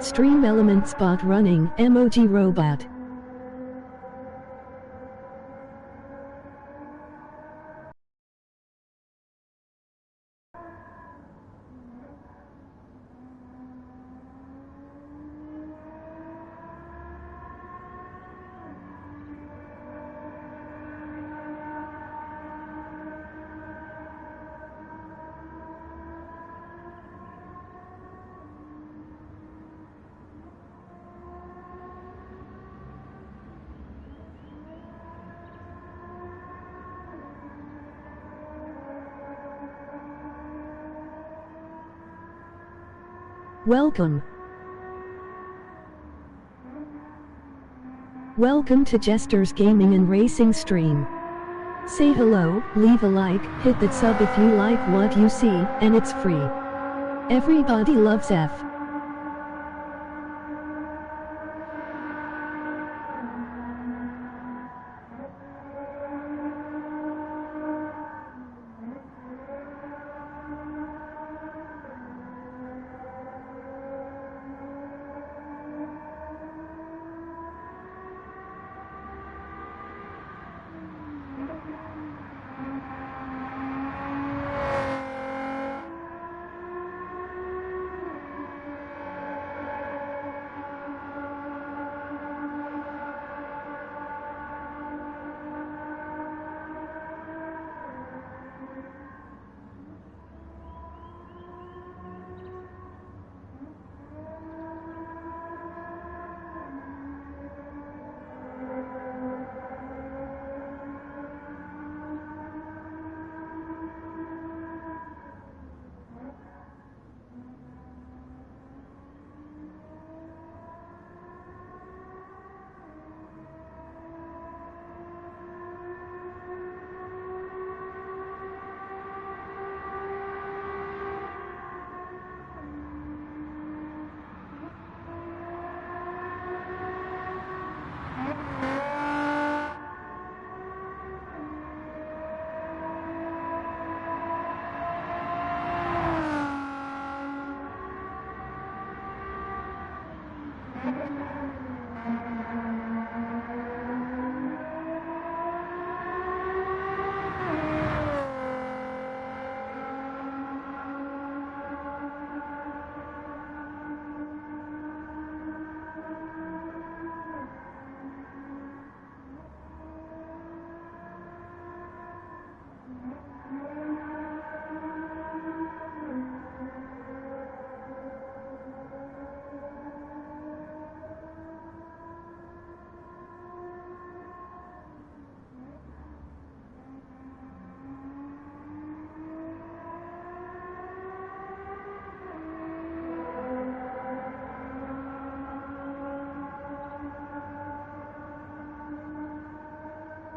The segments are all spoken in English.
Stream element spot running emoji robot. Welcome. Welcome to Jester's Gaming and Racing stream. Say hello, leave a like, hit that sub if you like what you see, and it's free. Everybody loves F.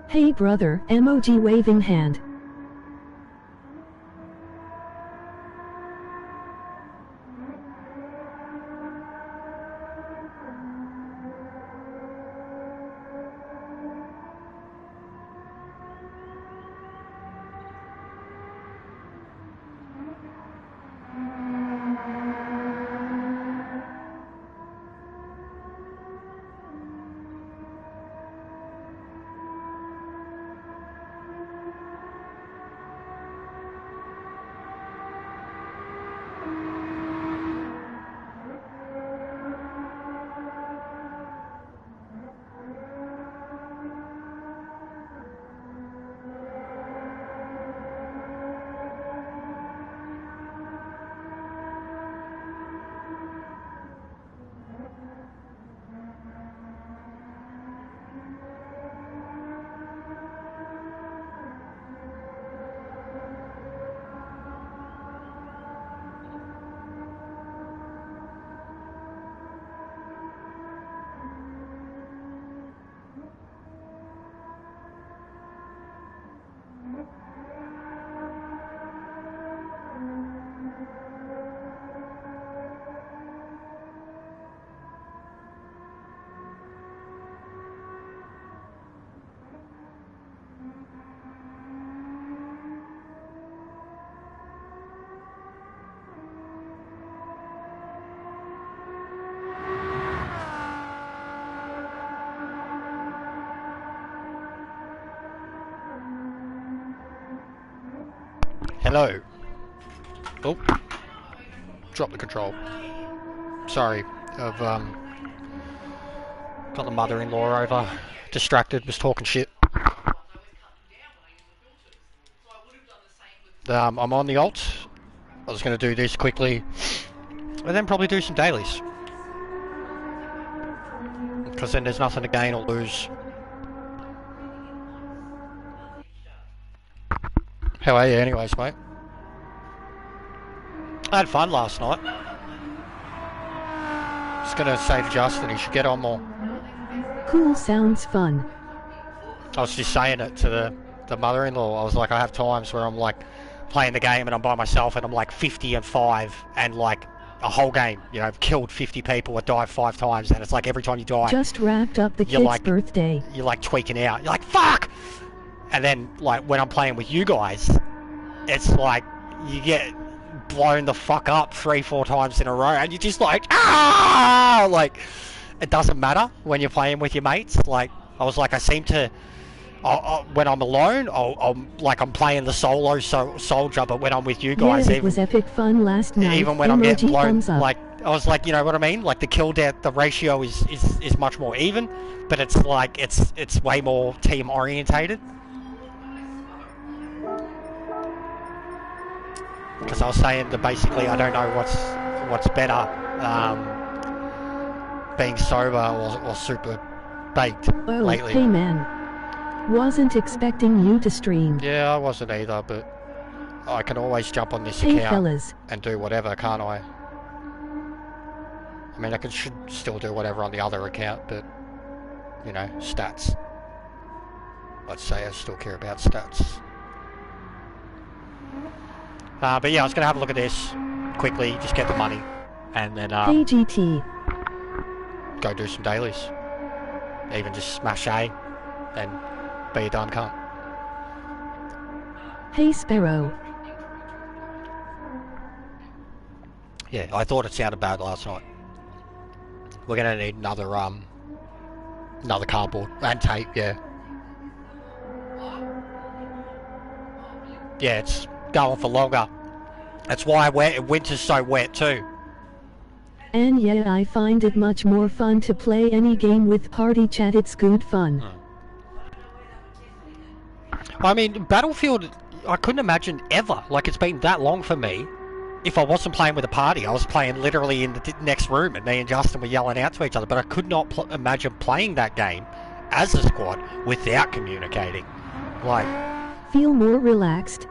Hey brother, emoji waving hand. Hello. Oh. Drop the control. Sorry. I've got the mother-in-law over. Distracted, was talking shit. I'm on the alt. I was going to do this quickly. And then probably do some dailies. Because then there's nothing to gain or lose. How are you anyways, mate? I had fun last night. Just gonna say to Justin, he should get on more. Cool, sounds fun. I was just saying it to the mother-in-law. I was like, I have times where I'm like playing the game and I'm by myself and I'm like 50-5 and like a whole game, you know, I've killed 50 people, I died 5 times, and it's like every time you die, just wrapped up the kid's like, birthday. You're like tweaking out. You're like, fuck! And then like when I'm playing with you guys, it's like you get blown the fuck up 3-4 times in a row and you're just like, ah! Like, it doesn't matter when you're playing with your mates. Like, I was like, I seem to, when I'm alone, I'm playing the solo soldier, but when I'm with you guys, yeah, it was epic fun last night. Even when I'm getting blown, like, I was like, you know what I mean? Like, the kill death, the ratio is much more even, but it's like, it's way more team orientated. Because I was saying that basically I don't know what's better, being sober or super baked lately. Hey man, wasn't expecting you to stream. Yeah, I wasn't either, but I can always jump on this hey account fellas. And do whatever, can't I? I mean, should still do whatever on the other account, but, you know, stats. Let's say I still care about stats. But yeah, I was going to have a look at this quickly, just get the money, and then hey GT. Go do some dailies. Even just smash A and be a dumb cunt. Hey Sparrow. Yeah, I thought it sounded bad last night. We're going to need another cardboard and tape, yeah. Yeah, it's going for longer. That's why winter's so wet too. And yeah, I find it much more fun to play any game with party chat. It's good fun. I mean, Battlefield, I couldn't imagine ever, like it's been that long for me, if I wasn't playing with a party. I was playing literally in the next room and me and Justin were yelling out to each other, but I could not imagine playing that game as a squad without communicating. Like, feel more relaxed.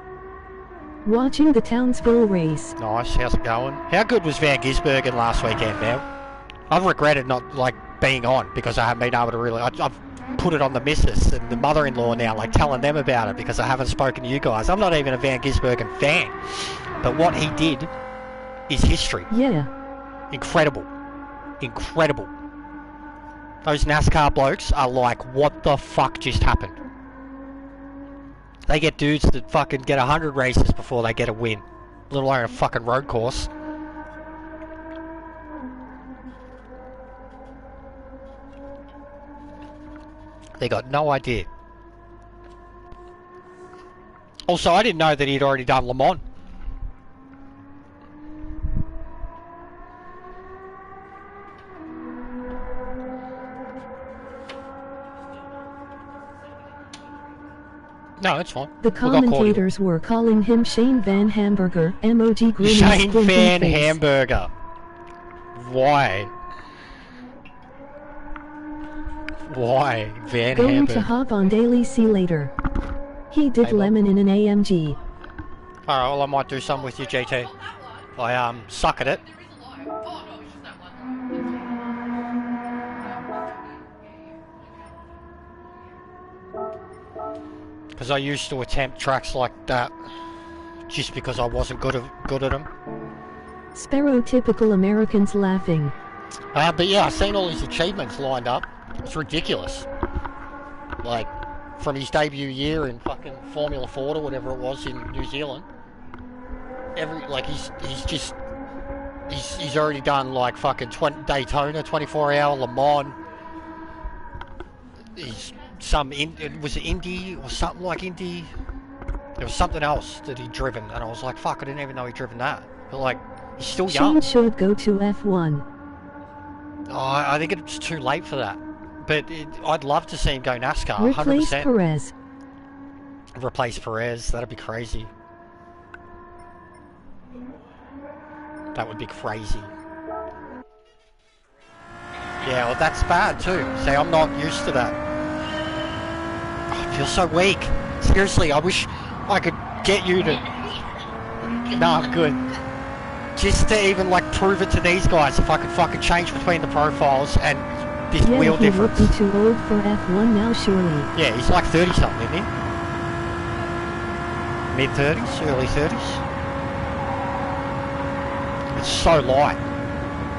Watching the Townsville race. Nice, how's it going? How good was Van Gisbergen last weekend, man? I've regretted not, like, being on, because I haven't been able to really... I've put it on the missus and the mother-in-law now, like, telling them about it, because I haven't spoken to you guys. I'm not even a Van Gisbergen fan, but what he did is history. Yeah. Incredible. Incredible. Those NASCAR blokes are like, what the fuck just happened? They get dudes that fucking get 100 races before they get a win, let alone a fucking road course. They got no idea. Also, I didn't know that he'd already done Le Mans. No, it's fine. The commentators were calling him Shane Van Hamburger, emoji grinning Shane Van face. Hamburger. Why? Why Van Going Hamburger? to hop on daily, see later. He did lemon in an AMG. Alright, well I might do some with you, GT. I suck at it. Because I used to attempt tracks like that just because I wasn't good at them. Stereotypical Americans laughing. But yeah, I've seen all his achievements lined up. It's ridiculous. Like, from his debut year in fucking Formula Ford or whatever it was in New Zealand. He's already done like fucking Daytona, 24-hour, Le Mans. Was it Indy or something like Indy? There was something else that he'd driven, and I was like, fuck, I didn't even know he'd driven that. But like, he's still young. Shane should go to F1. Oh, I think it's too late for that. But I'd love to see him go NASCAR, Replace 100%. Perez. Replace Perez, that'd be crazy. That would be crazy. Yeah, well, that's bad too. See, I'm not used to that. Oh, I feel so weak. Seriously, I wish I could get you to... No, I'm good. Just to even, like, prove it to these guys, if I could fucking change between the profiles and this wheel difference. Yeah, he would be too old for F1 now, surely. Yeah, he's like 30-something, isn't he? Mid-30s, early 30s. It's so light.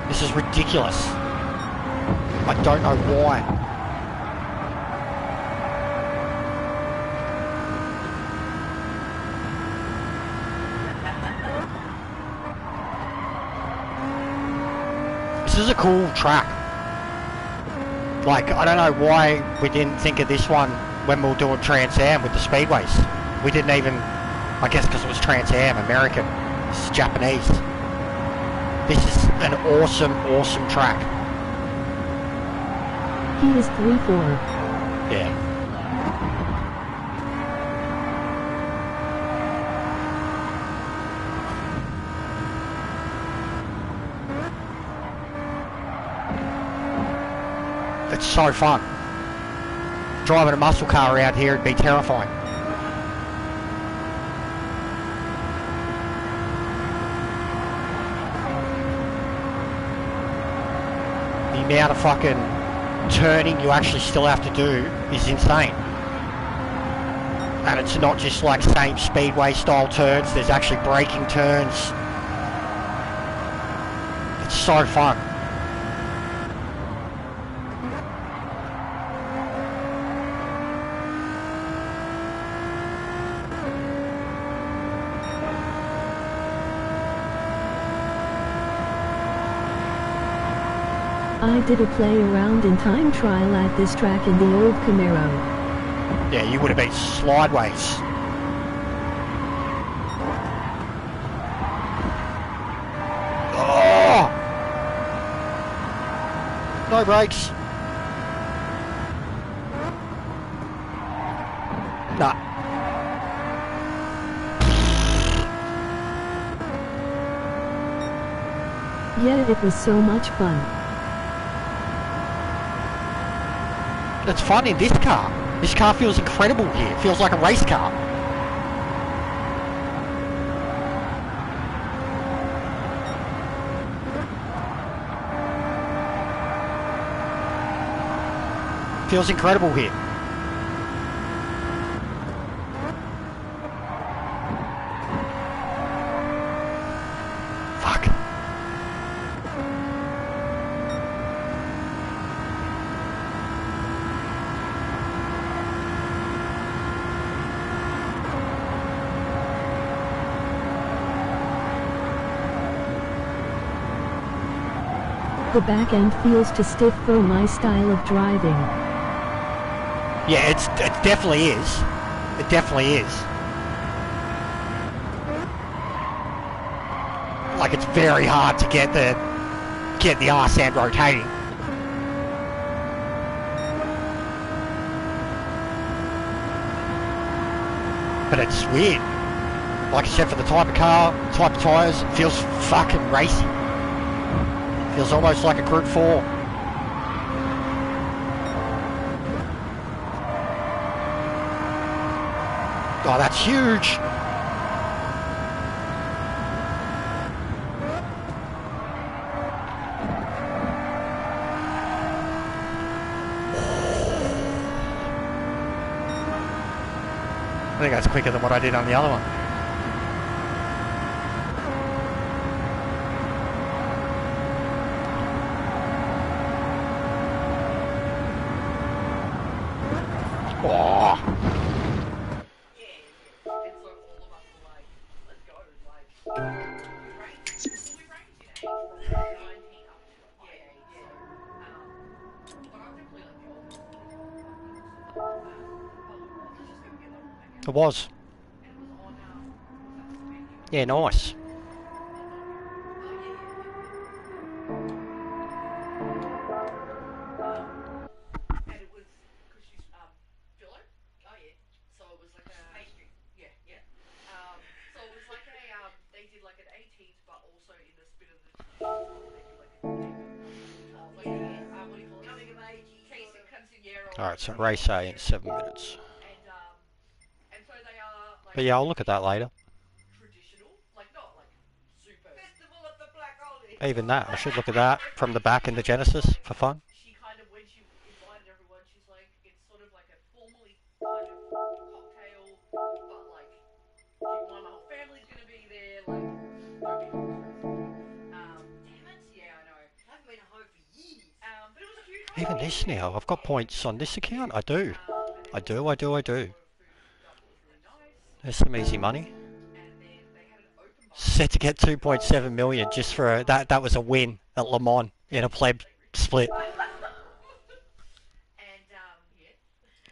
This is ridiculous. I don't know why. This is a cool track. Like, I don't know why we didn't think of this one when we were doing Trans Am with the speedways. We didn't even, I guess because it was Trans Am, American. This is Japanese. This is an awesome, awesome track. He is 3-4. Yeah. It's so fun. Driving a muscle car around here would be terrifying. The amount of fucking turning you actually still have to do is insane. And it's not just like same speedway style turns, there's actually braking turns. It's so fun. I did a play around in time trial at this track in the old Camaro. Yeah, you would have been slideways. Oh! No brakes. Nah. Yeah, it was so much fun. It's fun in this car. This car feels incredible here. It feels like a race car. Feels incredible here. Fuck. The back end feels too stiff for my style of driving. Yeah, it definitely is. It definitely is. Like, it's very hard to get the arse end rotating. But it's weird. Like I said, for the type of car, type of tyres, it feels fucking racy. Feels almost like a Group 4. Oh, that's huge. I think that's quicker than what I did on the other one. It was. Yeah, nice. Alright, so race A in 7 minutes. But yeah, I'll look at that later. Even that, I should look at that from the back in the Genesis for fun. Even this now, I've got points on this account. I do. I do. There's some easy money. Set to get 2.7 million just for that. That was a win at Le Mans in a pleb split.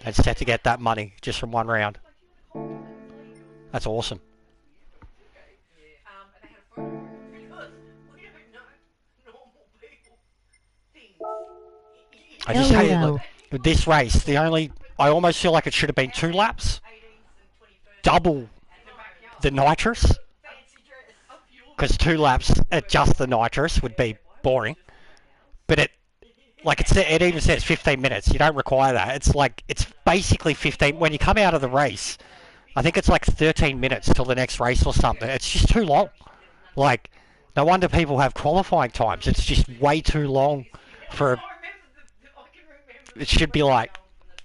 And set to get that money just from one round. That's awesome. I just hate it. With this race, I almost feel like it should have been 2 laps. Double the nitrous. Because 2 laps at just the nitrous would be boring. But it even says 15 minutes. You don't require that. It's basically 15. When you come out of the race, I think it's like 13 minutes till the next race or something. It's just too long. Like, no wonder people have qualifying times. It's just way too long for... It should be like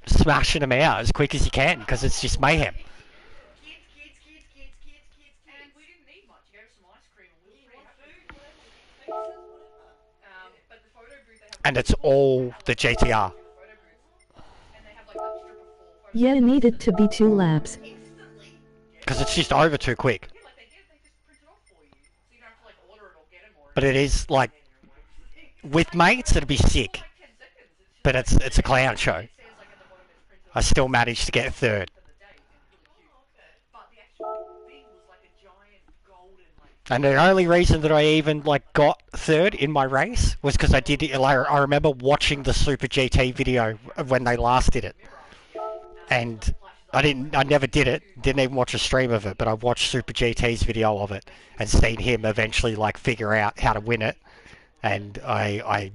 smashing them out as quick as you can because it's just mayhem. And it's all the GTR. Yeah, it needed to be 2 laps. Because it's just over too quick. But it is like, with mates it'd be sick. But it's a clown show. I still managed to get 3rd. And the only reason that I even got 3rd in my race was because I did it. I remember watching the Super GT video of when they last did it, and I never did it. Didn't even watch a stream of it, but I watched Super GT's video of it and seen him eventually figure out how to win it, and I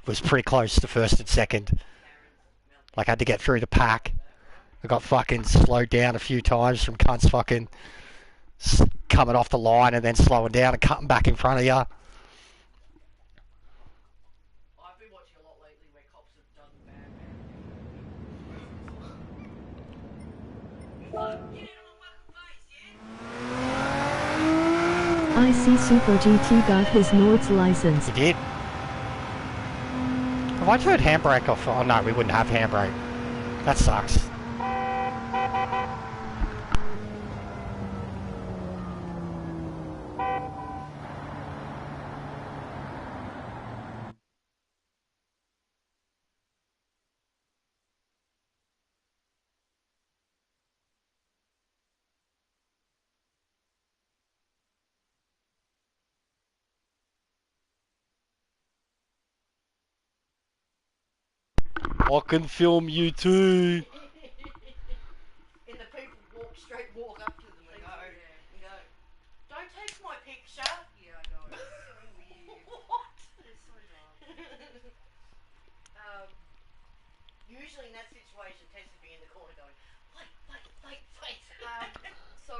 was pretty close to 1st and 2nd. I had to get through the pack. I got fucking slowed down a few times from cunts fucking coming off the line and then slowing down and cutting back in front of you. I've been watching a lot lately where cops have done bad. I see Super GT got his Nord's license. He did. Have I turned handbrake off? Oh no, we wouldn't have handbrake. That sucks. I can film you too. And the people walk up to them and go, don't take my picture. Yeah, I know. It's so weird. What? It's so dumb. Usually in that situation, Tess would be in the corner going, wait. So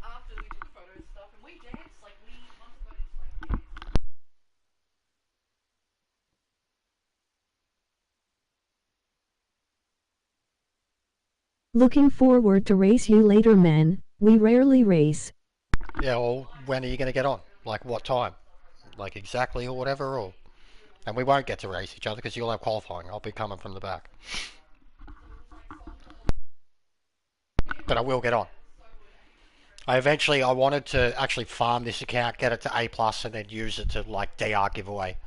after we took photos and stuff, and we danced, once we got into dance. Looking forward to race you later, man. We rarely race. Yeah, well, when are you going to get on? What time? Exactly or whatever, or... And we won't get to race each other because you'll have qualifying. I'll be coming from the back. But I will get on. I wanted to actually farm this account, get it to A+, and then use it to, DR giveaway.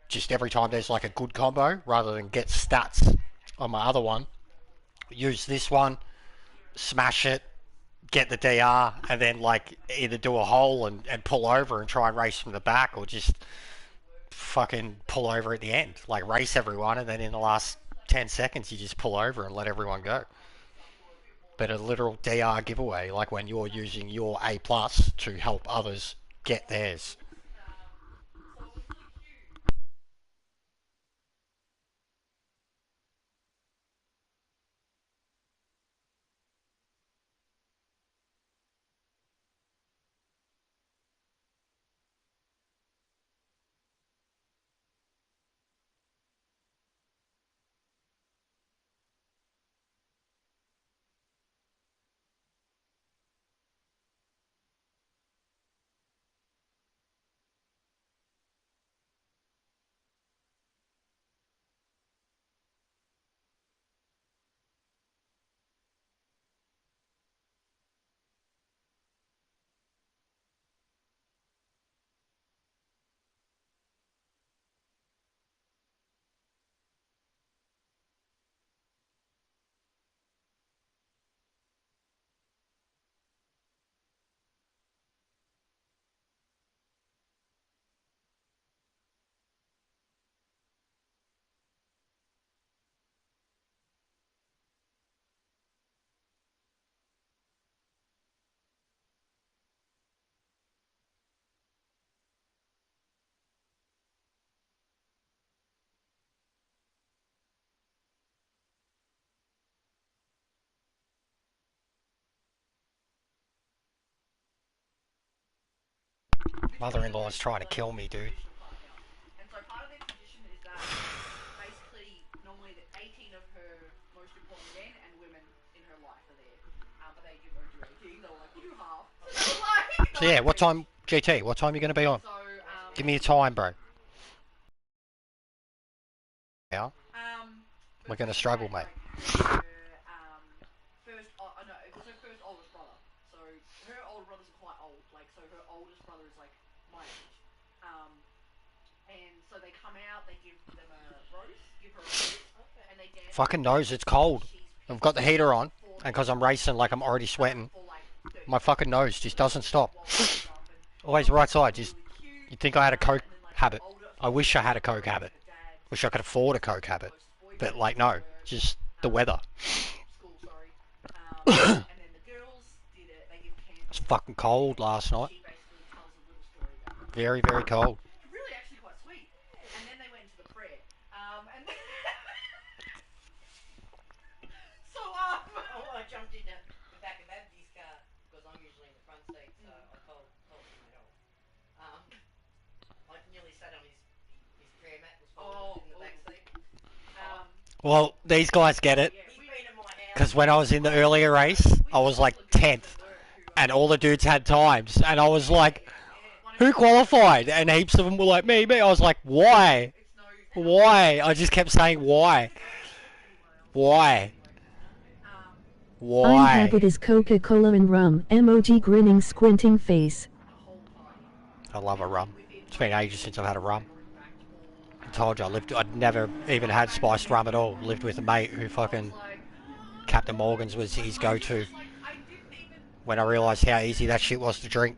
Just every time there's, a good combo, rather than get stats on my other one. Use this one, smash it, get the DR and then like either do a hole and pull over and try and race from the back, or just fucking pull over at the end, like race everyone, and then in the last 10 seconds you just pull over and let everyone go. But a literal DR giveaway, like when you're using your A plus to help others get theirs. Mother-in-law is trying to kill me, dude. And so part of their tradition is that basically normally 18 of her most important men and women in her life are there. But they didn't do 18, they were like, we'll do half. So yeah, what time, GT, what time are you going to be on? So, Give me a time, bro. Yeah? We're going to struggle, mate. First, no, it was her first oldest brother. So her older brothers are quite old. Like, so her oldest brother is like my age. And so they come out, they give them a rose, give her a rose, and they dance. Fucking nose, it's cold. I've got the heater on, and because I'm racing like I'm already sweating, my fucking nose just doesn't stop. Always right side. Just, you'd think I had a coke habit. I wish I had a coke habit. Wish I could afford a coke habit. But like, no, just the weather. It's fucking cold last night. Very, very cold. Really actually quite sweet. And then they went to the prayer. And so I jumped in the back of Abdi's car because I'm usually in the front seat, so I told him mate off. I nearly sat on his prayer mat was in the back seat. Well, these guys get it. Because when I was in the earlier race, I was like 10th. And all the dudes had times. And I was like, who qualified? And heaps of them were like, me. I was like, why? Why? I just kept saying, why? Why? Why? I'm habit is Coca-Cola and rum. Emoji grinning squinting face. I love a rum. It's been ages since I've had a rum. I told you, I'd never even had spiced rum at all. Lived with a mate who fucking Captain Morgan's was his go-to. When I realised how easy that shit was to drink.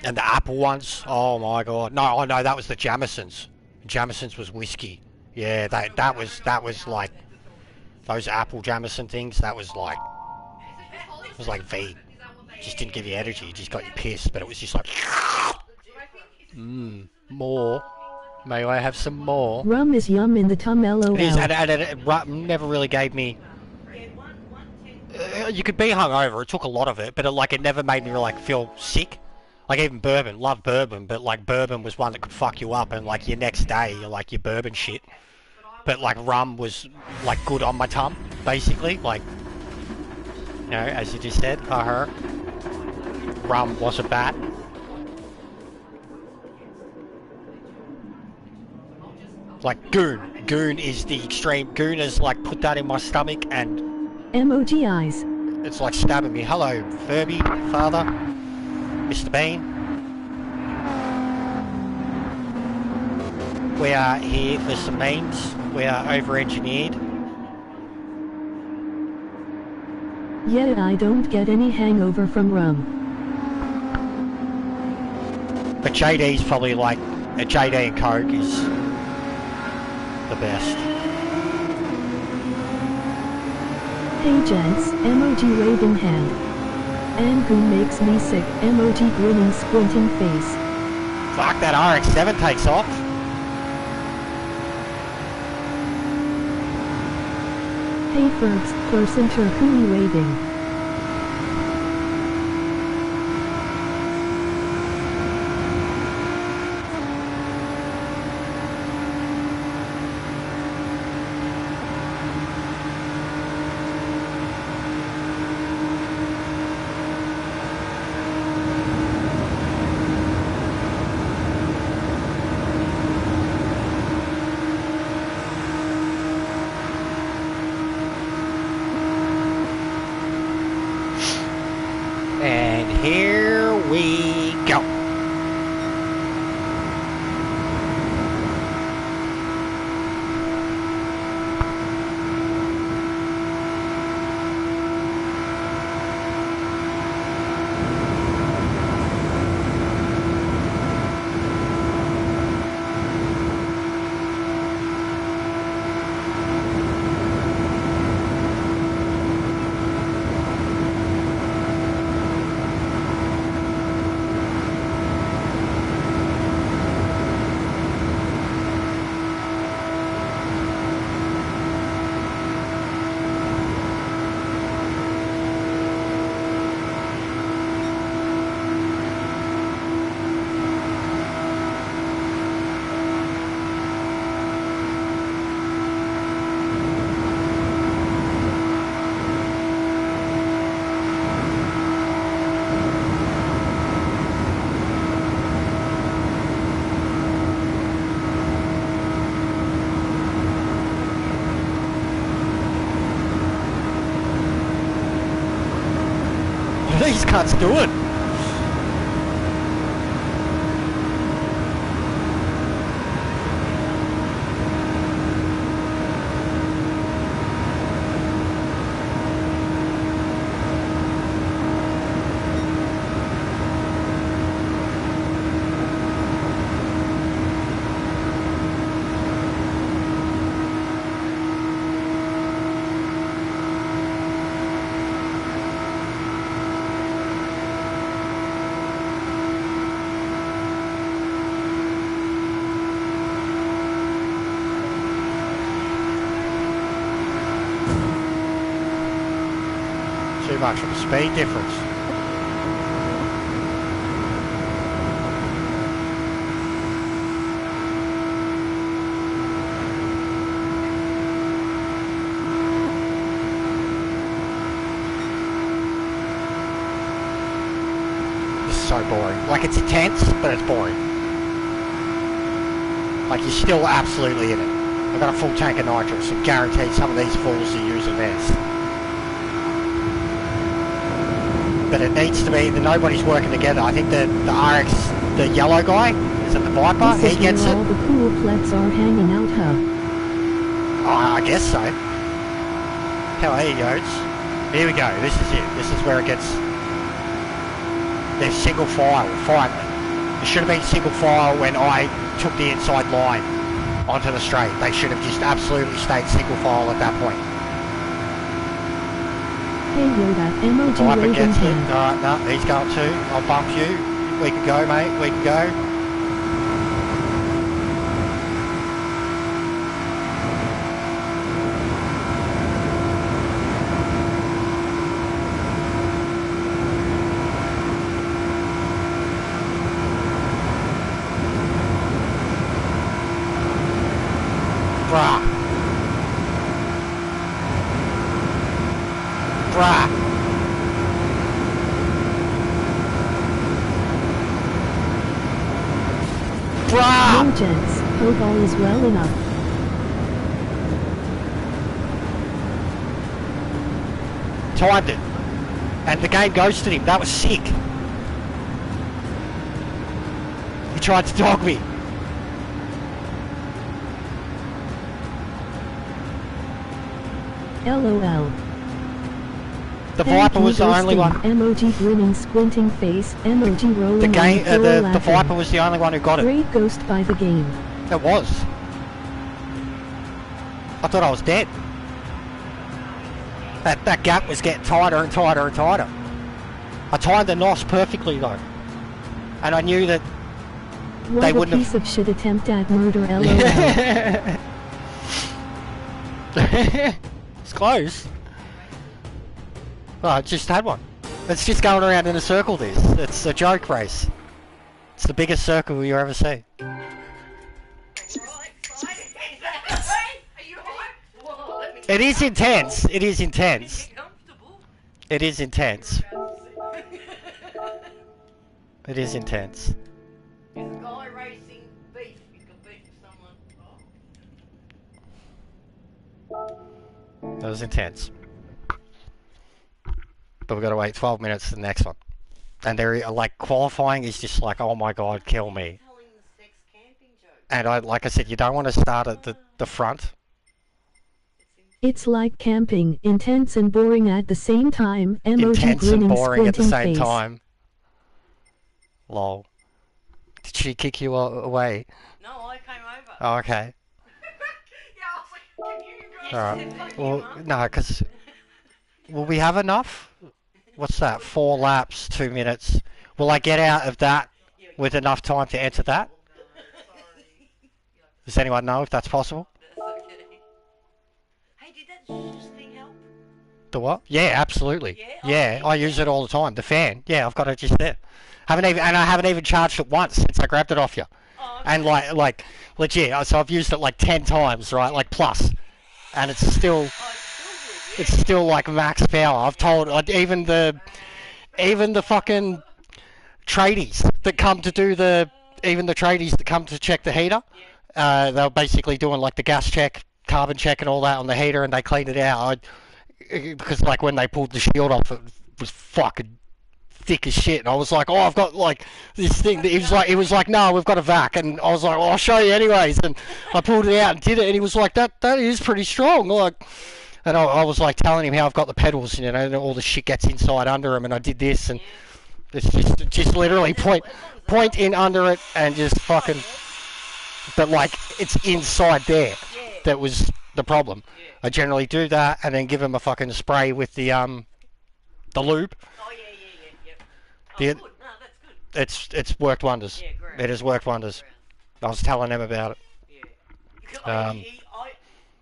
And the apple ones, oh my god. No, that was the Jamisons. Jamisons was whiskey. Yeah, that was like those apple Jamison things. That was like, it was like V. Just didn't give you energy. It just got you pissed. But it was just like, more. May I have some more? Rum is yum in the tum LOL. It is, and rum never really gave me. You could be hungover. It took a lot of it, but it never made me like feel sick. Like even bourbon, love bourbon, but like bourbon was one that could fuck you up, and like your next day, you're like your bourbon shit. But like rum was like good on my tum, basically. Like, you know, as you just said, rum wasn't bad. Like goon is the extreme. Goon is like put that in my stomach and Emoji eyes. it's like stabbing me. Hello, Furby, father, Mr. Bean. We are here for some memes. We are over-engineered. Yeah, I don't get any hangover from rum. But JD's probably like a JD and Coke is the best. Hey gents, emoji waving hand. Angu makes me sick, emoji grinning squinting face. Fuck, that RX-7 takes off. Hey Fergs, person Turkui waving. And here we go. What are these cunts doing? Too much of a speed difference. This is so boring. Like, it's intense, but it's boring. Like, you're still absolutely in it. I've got a full tank of nitrous and guaranteed some of these fools are using this. But it needs to be that nobody's working together. I think the RX, the yellow guy, is it the Viper? This He gets is where it. all the cool plebs are hanging out, huh? Oh, I guess so. Hell, there he goes. Here we go. This is it. This is where it gets. They're single file, finally. It should have been single file when I took the inside line onto the straight. They should have just absolutely stayed single file at that point. Hey Yoda, emoji Viper waving gets it. hand. Alright, no, he's going to. I'll bump you. We can go, mate. We can go. Bruh. Bruh. Bruh. No gents, hope all is well enough. Timed it. And the game ghosted him. That was sick. He tried to dog me. LOL. The Thank Viper you, was the only ghosting. one. Emoji grinning, squinting face. Emoji rolling. The game, on the floor the laughing. Viper was the only one who got it. Great ghost by the game. It was. I thought I was dead. That gap was getting tighter and tighter and tighter. I timed the NOS perfectly though, and I knew that What they a wouldn't piece of shit attempt at murder. LOL. It's close. Oh, I just had one. It's just going around in a circle. This. It's a joke race. It's the biggest circle you ever see. It is intense. It is intense. It is intense. It is intense. There's a guy racing beef. He's got beef with someone. That was intense. But we've got to wait 12 minutes for the next one. And they're like, qualifying is just like, oh my god, kill me. Telling the sex camping joke. And like I said, you don't want to start at the front. It's like camping, intense and boring at the same time. Emoji Intense and grinning, boring at the squinting same face. time. Lol. Did she kick you away? No, I came over. Oh, okay. Yeah, I was like, can you go? Alright. Well, no, because... Will we have enough? What's that? 4 laps, 2 minutes. Will I get out of that with enough time to enter that? Does anyone know if that's possible? That's okay. Hey, did that thing help? The what? Yeah, absolutely. Yeah? Yeah, I use it all the time. The fan. Yeah, I've got it just there. I haven't even charged it once since I grabbed it off you. Oh, okay. And like legit. So I've used it like 10 times, right? Like plus, and it's still Oh, it's still good, yeah. it's still like max power. I've told even the fucking tradies that come to do the tradies that come to check the heater. They were basically doing like the gas check, carbon check, and all that on the heater, and they cleaned it out. Because like when they pulled the shield off, it was fucking thick as shit, and I was like, oh, I've got like this thing. He was like, no, we've got a vac, and I was like, well, I'll show you anyways, and I pulled it out and did it, and he was like, that is pretty strong, like, and I was like telling him how I've got the pedals, you know, and all the shit gets inside under him, and I did this, and it's just literally point in under it, and just fucking, but like it's inside there that was the problem. I generally do that, and then give him a fucking spray with the lube. Oh, yeah. Yep. Oh, The- good. No, that's good. It's worked wonders. Yeah, great. It has worked wonders. I was telling him about it. Yeah. Because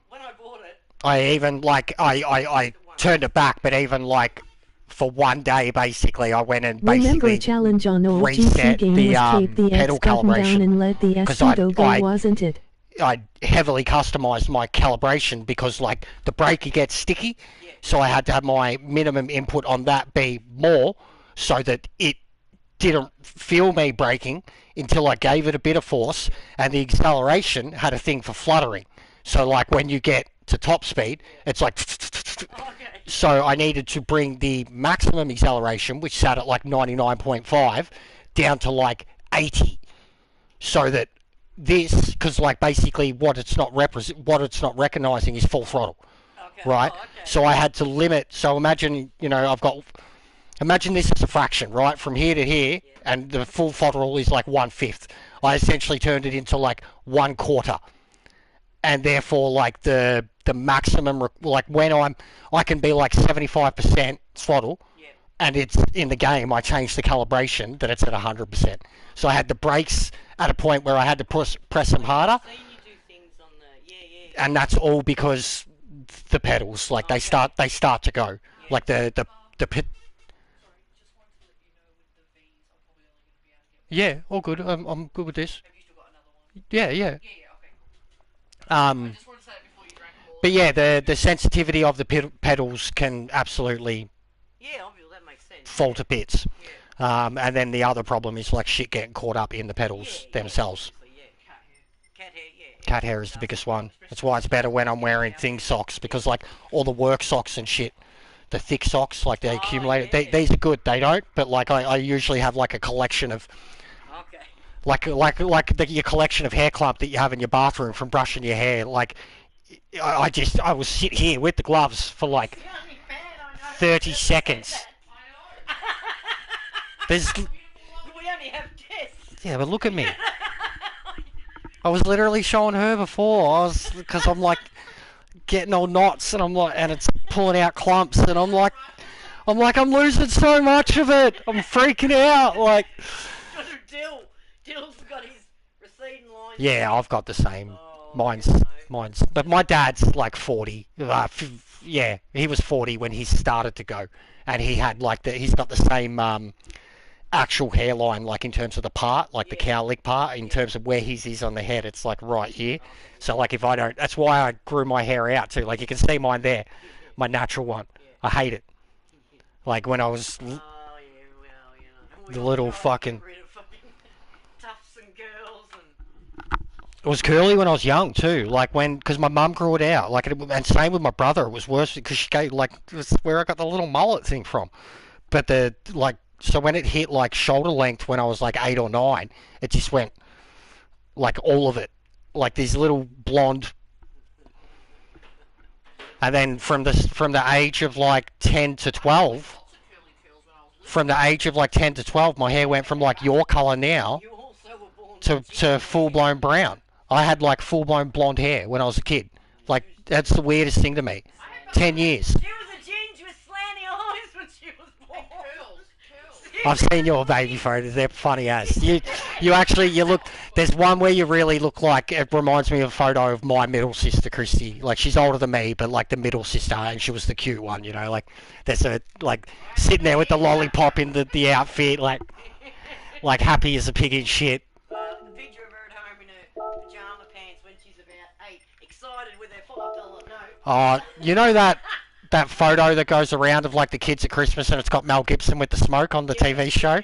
when I bought it, I even like I turned it back, but even like for one day, basically, I went and Remember basically a challenge on OGC reset game the, was tape the pedal X button down calibration. and let the 'Cause Escudo go, I- wasn't it? I heavily customized my calibration because like the breaker gets sticky, so I had to have my minimum input on that be more so that it didn't feel me braking until I gave it a bit of force, and the acceleration had a thing for fluttering. So like when you get to top speed, it's like so I needed to bring the maximum acceleration, which sat at like 99.5, down to like 80, so that this, because like basically what it's not recognizing is full throttle, right? Oh, okay. So I had to limit. So imagine, you know, imagine this as a fraction, right, from here to here, and the full throttle is like 1/5. I essentially turned it into like 1/4, and therefore like the maximum, like when I can be like 75% throttle, and it's in the game, I changed the calibration that it's at 100%. So I had the brakes at a point where I had to press them harder, Seen you do things on the and that's all because the pedals, like they start to go, like the pit. Sorry, just wanted to let you know with the V's, I'm probably only going to be able to get one. Yeah, all good. I'm good with this. Have you still got another one? Yeah. Yeah, okay, cool. I just wanted to say it before you drank all. But yeah, the sensitivity of the pedals can absolutely obviously that makes sense. fall to bits. Yeah. And then the other problem is like shit getting caught up in the pedals themselves. Obviously, yeah. Cat hair, yeah. Cat hair is the biggest one. That's why it's better when I'm wearing thin socks, because like all the work socks and shit, the thick socks, like they accumulate. yeah. These are good. They don't, but like I usually have like a collection of Okay. like your collection of hair clump that you have in your bathroom from brushing your hair. Like I will sit here with the gloves for like The only fan I know 30 seconds. There's... We only have tests. Yeah, but look at me. I was literally showing her before. Because I'm like getting all knots, and I'm like, and it's pulling out clumps, and I'm like, I'm losing so much of it. I'm freaking out. Like, Dill's got his receding line. yeah, I've got the same. Oh, Mine's, no. but my dad's like 40. Yeah, he was 40 when he started to go, and he had like he's got the same actual hairline, like in terms of the part, like the cowlick part, in terms of where his is on the head. It's like right here. So like if I don't, that's why I grew my hair out too. Like you can see mine there, my natural one. I hate it. Like when I was Oh, yeah, well, you know. the little fucking. Rid of fucking tufts and curls and... It was curly when I was young too, like because my mum grew it out, like, and same with my brother. It was worse because she gave, like, it's where I got the little mullet thing from. But so when it hit like shoulder length when I was like 8 or 9, it just went like all of it, like these little blonde. And then from the age of like 10 to 12, from the age of like 10 to 12, my hair went from like your color now You also were born to full blown brown. I had like full blown blonde hair when I was a kid. Like that's the weirdest thing to me. 10 years. She was a ginger with slanty eyes when she was born. I've seen your baby photos. They're funny as. You look. There's one where you really look like. It reminds me of a photo of my middle sister, Christy. Like she's older than me, but like the middle sister, and she was the cute one. You know, like there's a like sitting there with the lollipop in the outfit, like happy as a pig in shit. The picture of her at home in her pajama pants when she's about 8, excited with her $5 note. Oh, you know that photo that goes around of like the kids at Christmas, and it's got Mel Gibson with the smoke on the TV show,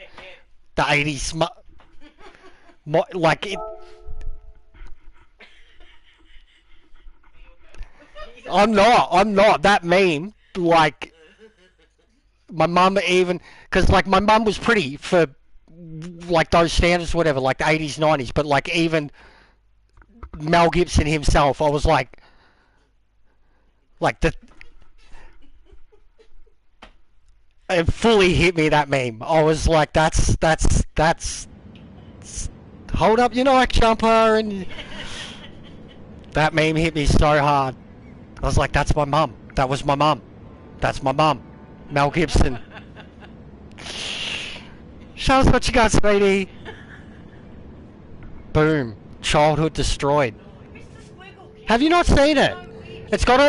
the 80s like it. I'm not that meme. Like my mum, even because like my mum was pretty for like those standards, whatever, like the 80s, 90s, but like even Mel Gibson himself, I was like the. It fully hit me, that meme. I was like, that's hold up your Nike jumper, and that meme hit me so hard. I was like, that's my mum. That was my mum. That's my mum. Mel Gibson. Show us what you got, sweetie. Boom. Childhood destroyed. Have you not seen it? It's got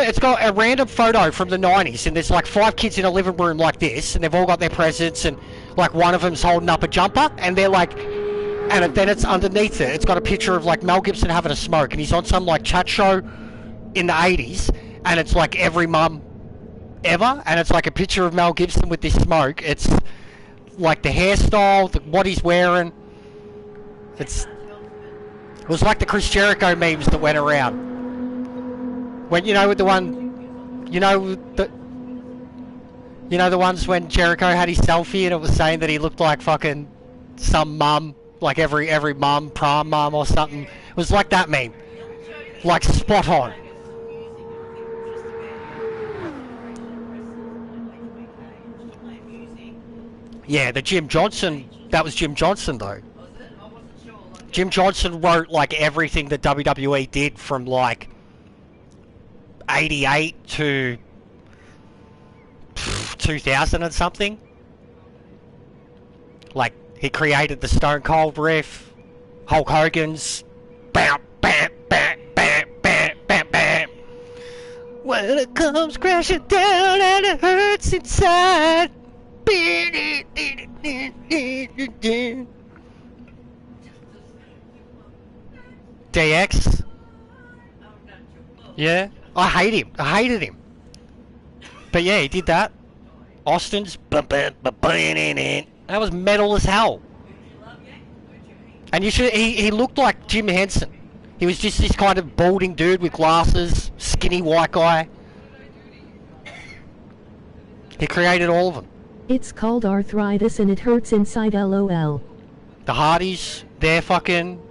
a random photo from the 90s, and there's like 5 kids in a living room like this, and they've all got their presents, and like one of them's holding up a jumper, and they're like, and then it's underneath it. It's got a picture of like Mel Gibson having a smoke, and he's on some like chat show in the 80s, and it's like every mum ever, and it's like a picture of Mel Gibson with this smoke. It's like the hairstyle, what he's wearing. It was like the Chris Jericho memes that went around. When with the one, the ones when Jericho had his selfie and it was saying that he looked like fucking some mum, like every mum, prom mum or something. It was like that meme, like spot on. Yeah, the Jim Johnson. That was Jim Johnson though. Jim Johnson wrote like everything that WWE did from like 88 to 2000 and something. Like he created the Stone Cold riff, Hulk Hogan's bam bam bam bam bam bam bam. When it comes crashing down and it hurts inside. DX. Yeah. I hate him. I hated him. But yeah, he did that. Austin's. That was metal as hell. And he looked like Jim Henson. He was just this kind of balding dude with glasses, skinny white guy. He created all of them. It's called arthritis and it hurts inside, LOL. The Hardys, they're fucking.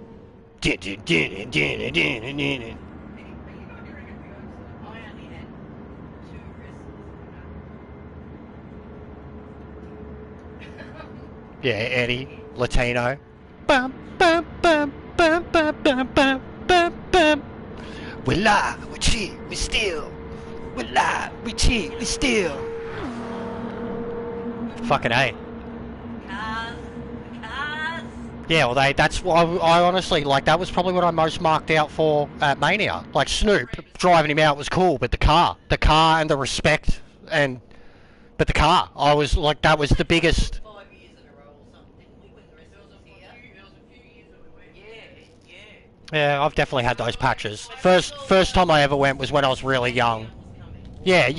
Yeah, Eddie, Latino. Bum, bum, bum, bum, bum, bum, bum, bum, bum. We lie, we cheat, we steal. We lie, we cheat, we steal. Fucking A. Cars. Yeah, well, that's what I honestly, like, that was probably what I most marked out for at Mania. Like, Snoop, driving him out was cool, but the car and the respect, but the car, I was, like, that was the biggest. 5 years in a row or something, didn't we, when the rest of us were here? There was a few years that we went. Yeah. Yeah, I've definitely had those patches. First time I ever went was when I was really young. Yeah,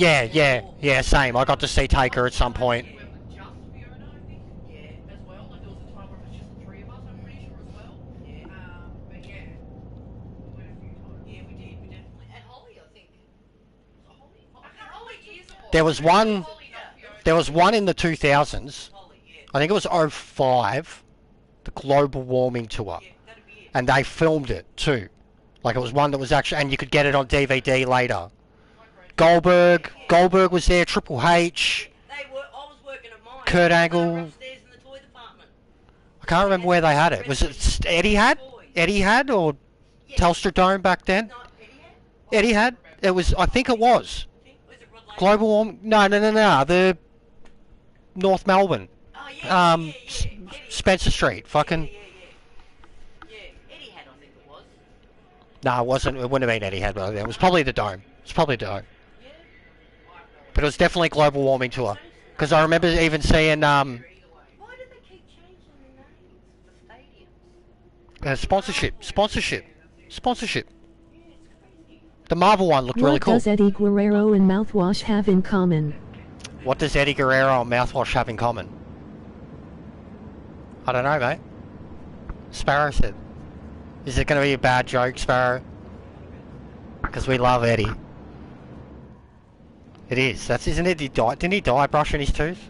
same. I got to see Taker at some point. We went with just Fiona, I think. Yeah. As well. Like there was a time where it was just the three of us, I'm pretty sure as well. Yeah. But yeah. We went a few times. Yeah, we did. We definitely. And Holly, I think. Was it Holly? I can't remember what years it was. There was one. Holly, not Fiona. There was one in the 2000s. Holly, yeah. I think it was '05, the global warming tour, Yeah, that'd be it. and they filmed it too. Like, it was one that was actually, and you could get it on DVD later. Goldberg was there. Triple H. I was working at mine. Kurt They were Angle. upstairs in the toy department. I can't remember where they had it. Was it Eddie had? Eddie had, or Yeah. Telstra Dome back then? No, Eddie had? Eddie had. It was. I think it was. Was it Rod Laver? Global warming. No. The North Melbourne. Oh, yeah. Spencer Street. Fucking. Yeah, Eddie had, I think it was. No, it wasn't. It wouldn't have been Eddie had. But it was probably the Dome. It's probably the Dome. Yeah. But it was definitely global warming tour. Because I remember even seeing Why do they keep changing the names for stadiums? sponsorship. Yeah, it's crazy. The Marvel one looked really What cool. does Eddie Guerrero and Mouthwash have in common? What does Eddie Guerrero and Mouthwash have in common? I don't know, mate. Sparrow said. Is it going to be a bad joke, Sparrow? Because we love Eddie. It is. Isn't it? Didn't he die brushing his tooth?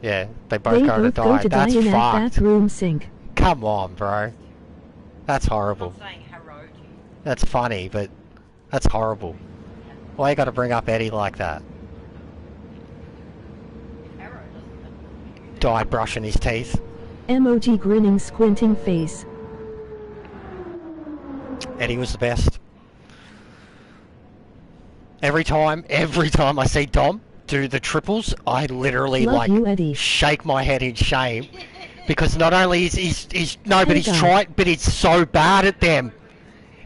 Yeah, they both They go both to go die. to die That's in that fucked. bathroom sink. Come on, bro. That's horrible. I'm saying Haroji. That's funny, but that's horrible. Why you got to bring up Eddie like that? Harrow doesn't. Died brushing his teeth. Emoji grinning squinting face. Eddie was the best. Every time I see Dom do the triples, I literally Love like you, Eddie. shake my head in shame, because not only is he's no, but Hey, he's guy. trying, but he's so bad at them.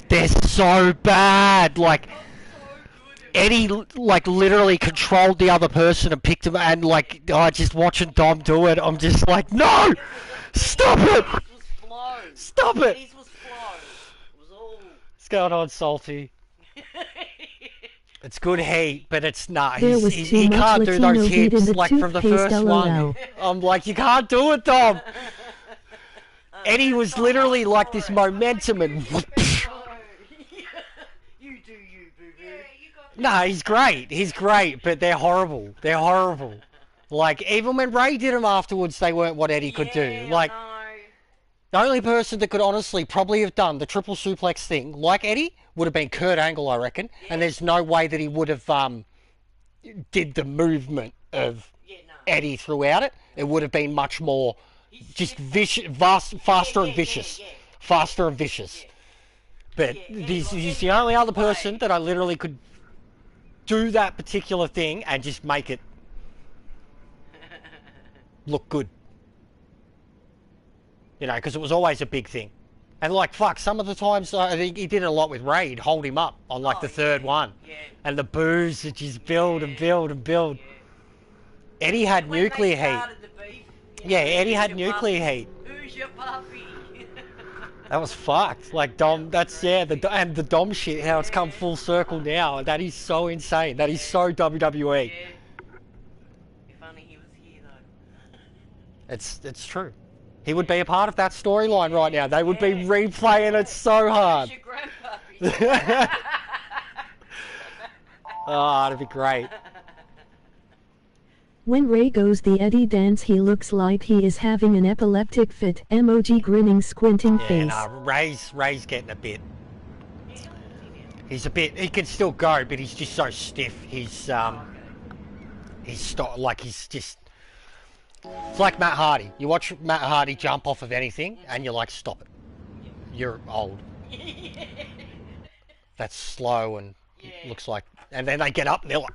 They're so bad. Like, Eddie like literally controlled the other person and picked him, and like, just watching Dom do it, I'm just like, no, stop it, His was flow. stop it. His was flow. It was all. What's going on, Salty? It's good heat, but it's not. There was He too much can't do Latino those heat in hips the like from the toothpaste, first one. LOL. I'm like, you can't do it, Dom. Eddie was literally like this momentum and. You do you, boo boo. No, he's great. He's great, but they're horrible. They're horrible. Like, even when Ray did them afterwards, they weren't what Eddie could do. Like, the only person that could honestly probably have done the triple suplex thing, like Eddie, would have been Kurt Angle, I reckon. And there's no way that he would have did the movement of Eddie throughout it. It would have been much more just vicious, faster and vicious. Faster and vicious. But he's the only other person that I literally could do that particular thing and just make it look good. You know, because it was always a big thing. And like, fuck, some of the times, I think he did it a lot with Ray. He'd hold him up on like the third one. Yeah. And the boos would just build and build and build. Eddie had nuclear heat. Yeah, Eddie had nuclear heat. Who's your puppy? That was fucked. Like, Dom, that's, yeah, and the Dom shit, how it's come full circle now. That is so insane. That is so WWE. If only he was here though. It's true. He would be a part of that storyline right now. They would be replaying it so hard. Who's your grandpuppy? Oh, that'd be great. When Ray goes the Eddie dance, he looks like he is having an epileptic fit. Emoji grinning squinting Yeah, face. no, Ray's getting a bit. He's a bit. He can still go, but he's just so stiff. He's just It's like Matt Hardy. You watch Matt Hardy jump off of anything, and you're like, stop it. You're old. That's slow and looks like... And then they get up and they're like...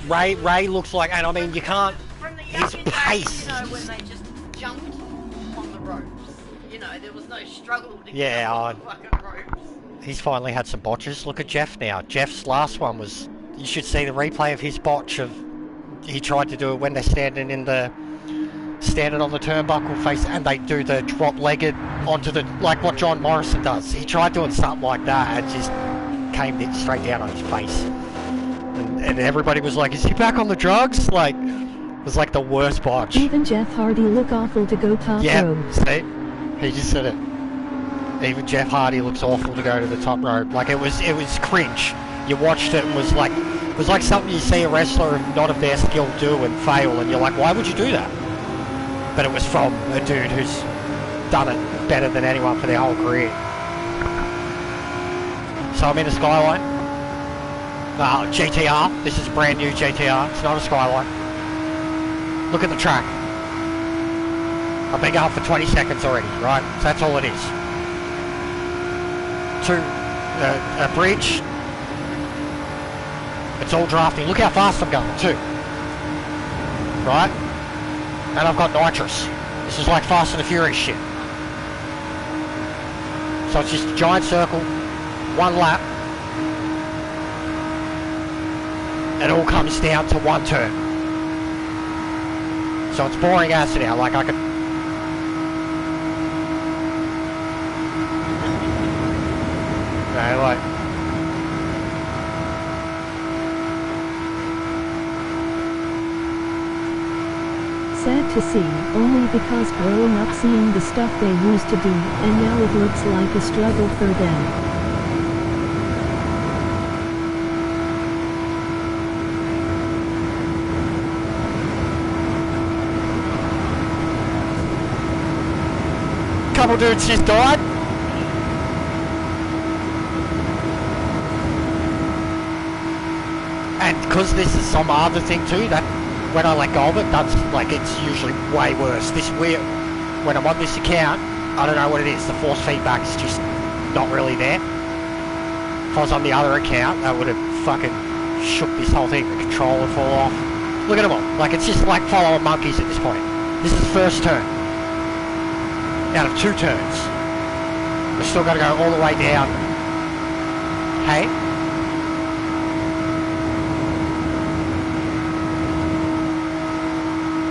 Ray looks like... And I mean, you can't... From the His younger pace. days, you know, when they just jumped on the ropes. You know, there was no struggle to Yeah, get on the fucking ropes. He's finally had some botches. Look at Jeff now. Jeff's last one was... You should see the replay of his botch of... He tried to do it when they're standing on the turnbuckle face, and they do the drop-legged onto the... Like what John Morrison does. He tried doing something like that and just came straight down on his face. And everybody was like, is he back on the drugs? Like, it was like the worst botch. Even Jeff Hardy look awful to go top rope. See? He just said it. Even Jeff Hardy looks awful to go to the top rope. Like, it was cringe. You watched it and was like something you see a wrestler of not of their skill do and fail, and you're like, why would you do that? But it was from a dude who's done it better than anyone for their whole career. So I'm in a Skyline. GTR. This is a brand new GTR. It's not a Skyline. Look at the track. I've been going for 20 seconds already, right? So that's all it is. A bridge. It's all drafting. Look how fast I'm going, too. Right? And I've got nitrous. This is like Fast and the Furious shit. So it's just a giant circle, one lap. It all comes down to one turn. So it's boring as now. Like I could... No, like... Sad to see, only because growing up seeing the stuff they used to do, and now it looks like a struggle for them. Couple dudes just died. And because this is some other thing too, that when I let go of it, that's like, it's usually way worse. This weird, when I'm on this account, I don't know what it is. The force feedback is just not really there. If I was on the other account, that would have fucking shook this whole thing. The controller would fall off. Look at them all. Like, it's just like following monkeys at this point. This is the first turn out of 2 turns. We've still got to go all the way down. Hey?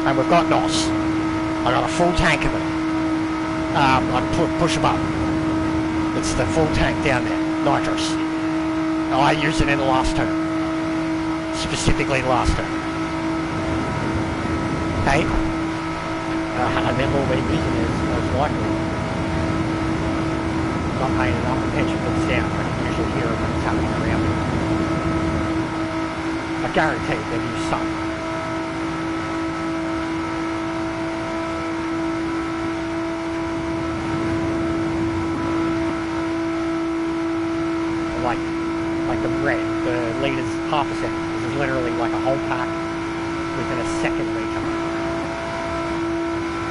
And we've got NOS. I got a full tank of it. I push a button. It's the full tank down there. Nitrous. I used it in the last turn. Specifically the last turn. Hey? And then we'll be using it most likely. Not paying enough attention to the sound. I can usually hear it when it's happening around me. I guarantee they've used some. Like the red, the litres half a second. This is literally like a whole pack within a second litre.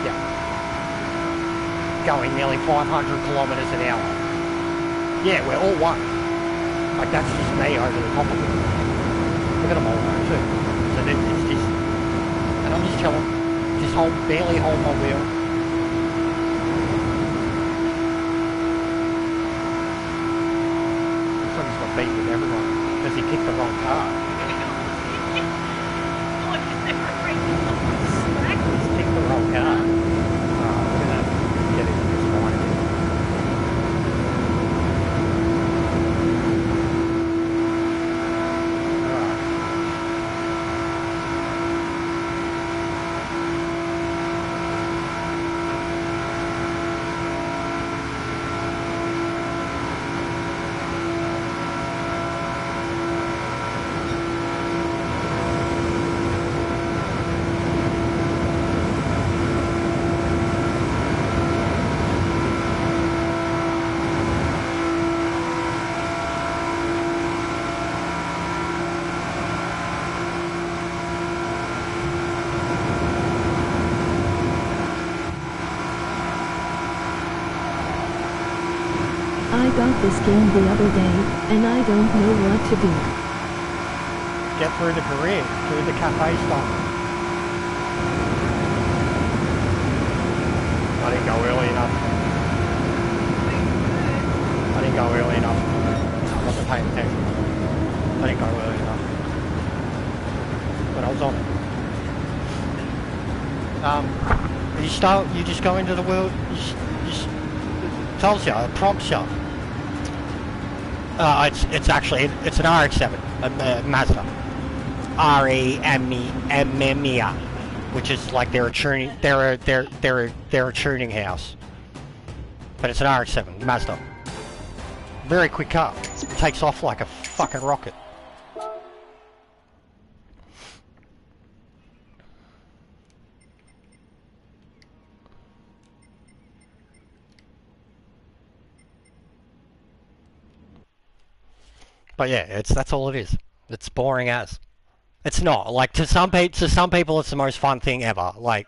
Yeah. Going nearly 500 kilometres an hour. Yeah, we're all one. Like, that's just me over the top of it. Look at them all though too. So then it's just... And I'm just chilling. Just barely hold my wheel. Beat with everyone because he picked the wrong car. He's picked the wrong car. We're gonna get into this morning. got this game the other day, and I don't know what to do. Get through the career, through the cafe stuff. I didn't go early enough. I didn't go early enough. I wasn't paying attention. I didn't go early enough. But I was on it. You just go into the world, it tells you, it prompts you. It's actually, it's an RX-7, a Mazda. REMEA, which is like they're a tuning house. But it's an RX-7, Mazda. Very quick car. Takes off like a fucking rocket. But yeah, that's all it is. It's boring as. It's not. Like to some people it's the most fun thing ever. Like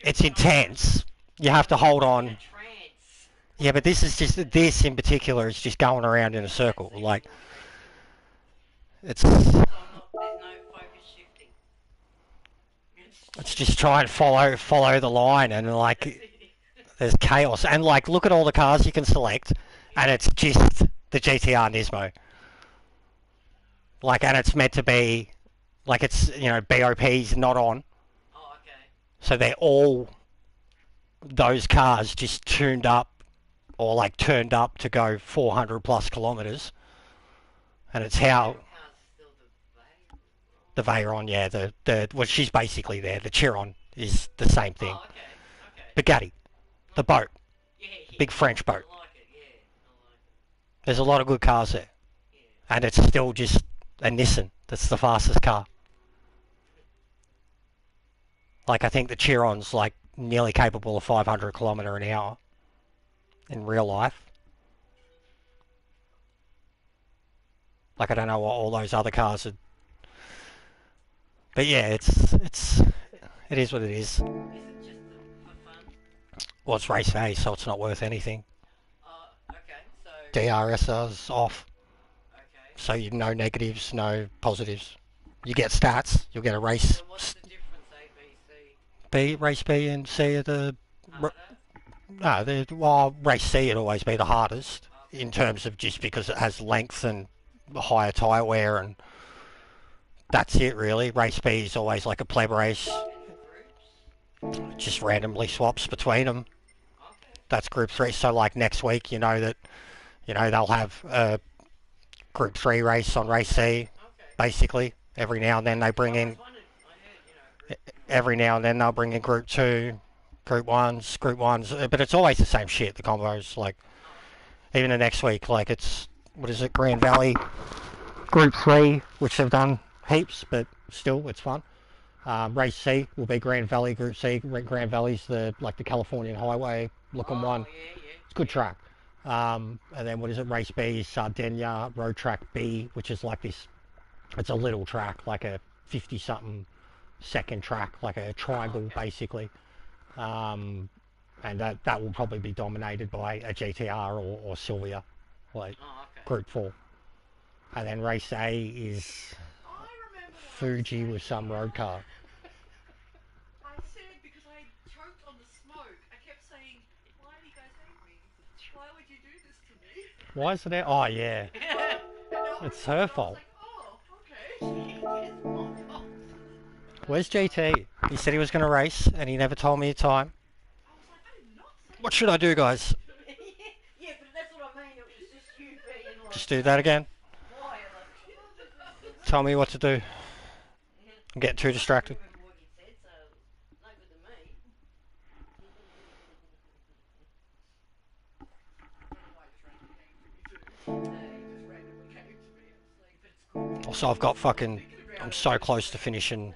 it's intense. You have to hold on. Yeah, but this in particular is just going around in a circle. Like it's just try and follow the line, and like there's chaos. And like look at all the cars you can select, and it's just the GTR Nismo. Like, and it's meant to be, like it's, you know, BOP's not on. Oh, okay. So they're all those cars just tuned up, or like turned up to go 400 plus kilometers. And it's how the Veyron, yeah, well, she's basically there. The Chiron is the same thing. Oh, okay. Bugatti, the boat, Yeah. big French boat. I like it, yeah. I like it. There's a lot of good cars there. Yeah. And it's still just a Nissan that's the fastest car. Like, I think the Chiron's like nearly capable of 500 kilometre an hour in real life. Like, I don't know what all those other cars are. But yeah, it is what it is. Is it just for fun? Well, it's race A, so it's not worth anything. Okay, so... DRS's off. Okay. So you no negatives, no positives. You get stats. You'll get a race. So what's the difference, A, B, C? Race B and C are the... Harder? Well, race C would always be the hardest in terms of just because it has length and higher tyre wear, and that's it really. Race B is always like a pleb race. Just randomly swaps between them. Okay. That's Group 3. So like next week, you know they'll have a Group 3 race on race C, Okay. basically. Every now and then they bring in... Every now and then they'll bring in Group 2, Group 1s, but it's always the same shit, the combos. Like, even the next week, like it's, what is it, Grand Valley, Group 3, which they've done heaps, but still, it's fun. Race C will be Grand Valley, Group C. Grand Valley's the Californian highway looking one. Yeah. It's a good track. And then what is it, Race B is Sardinia Road Track B, which is like this, it's a little track, like a 50-something second track, like a triangle, basically. And that will probably be dominated by a GTR or Sylvia, like Group 4. And then Race A is Fuji with some road car. I said because I choked on the smoke. I kept saying, "Why do you guys hate me? Why would you do this to me?" Why is it there? Oh yeah, it's her fault. I was like, "Oh, okay." Where's GT? He said he was going to race, and he never told me a time. I was like, "I did not say." What should I do, guys? Yeah, but that's what I mean. It was just you being like... Just do that again? Why? Tell me what to do. I'm getting too distracted. I remember what you said, so no good to me. Also, I've got fucking... I'm so close to finishing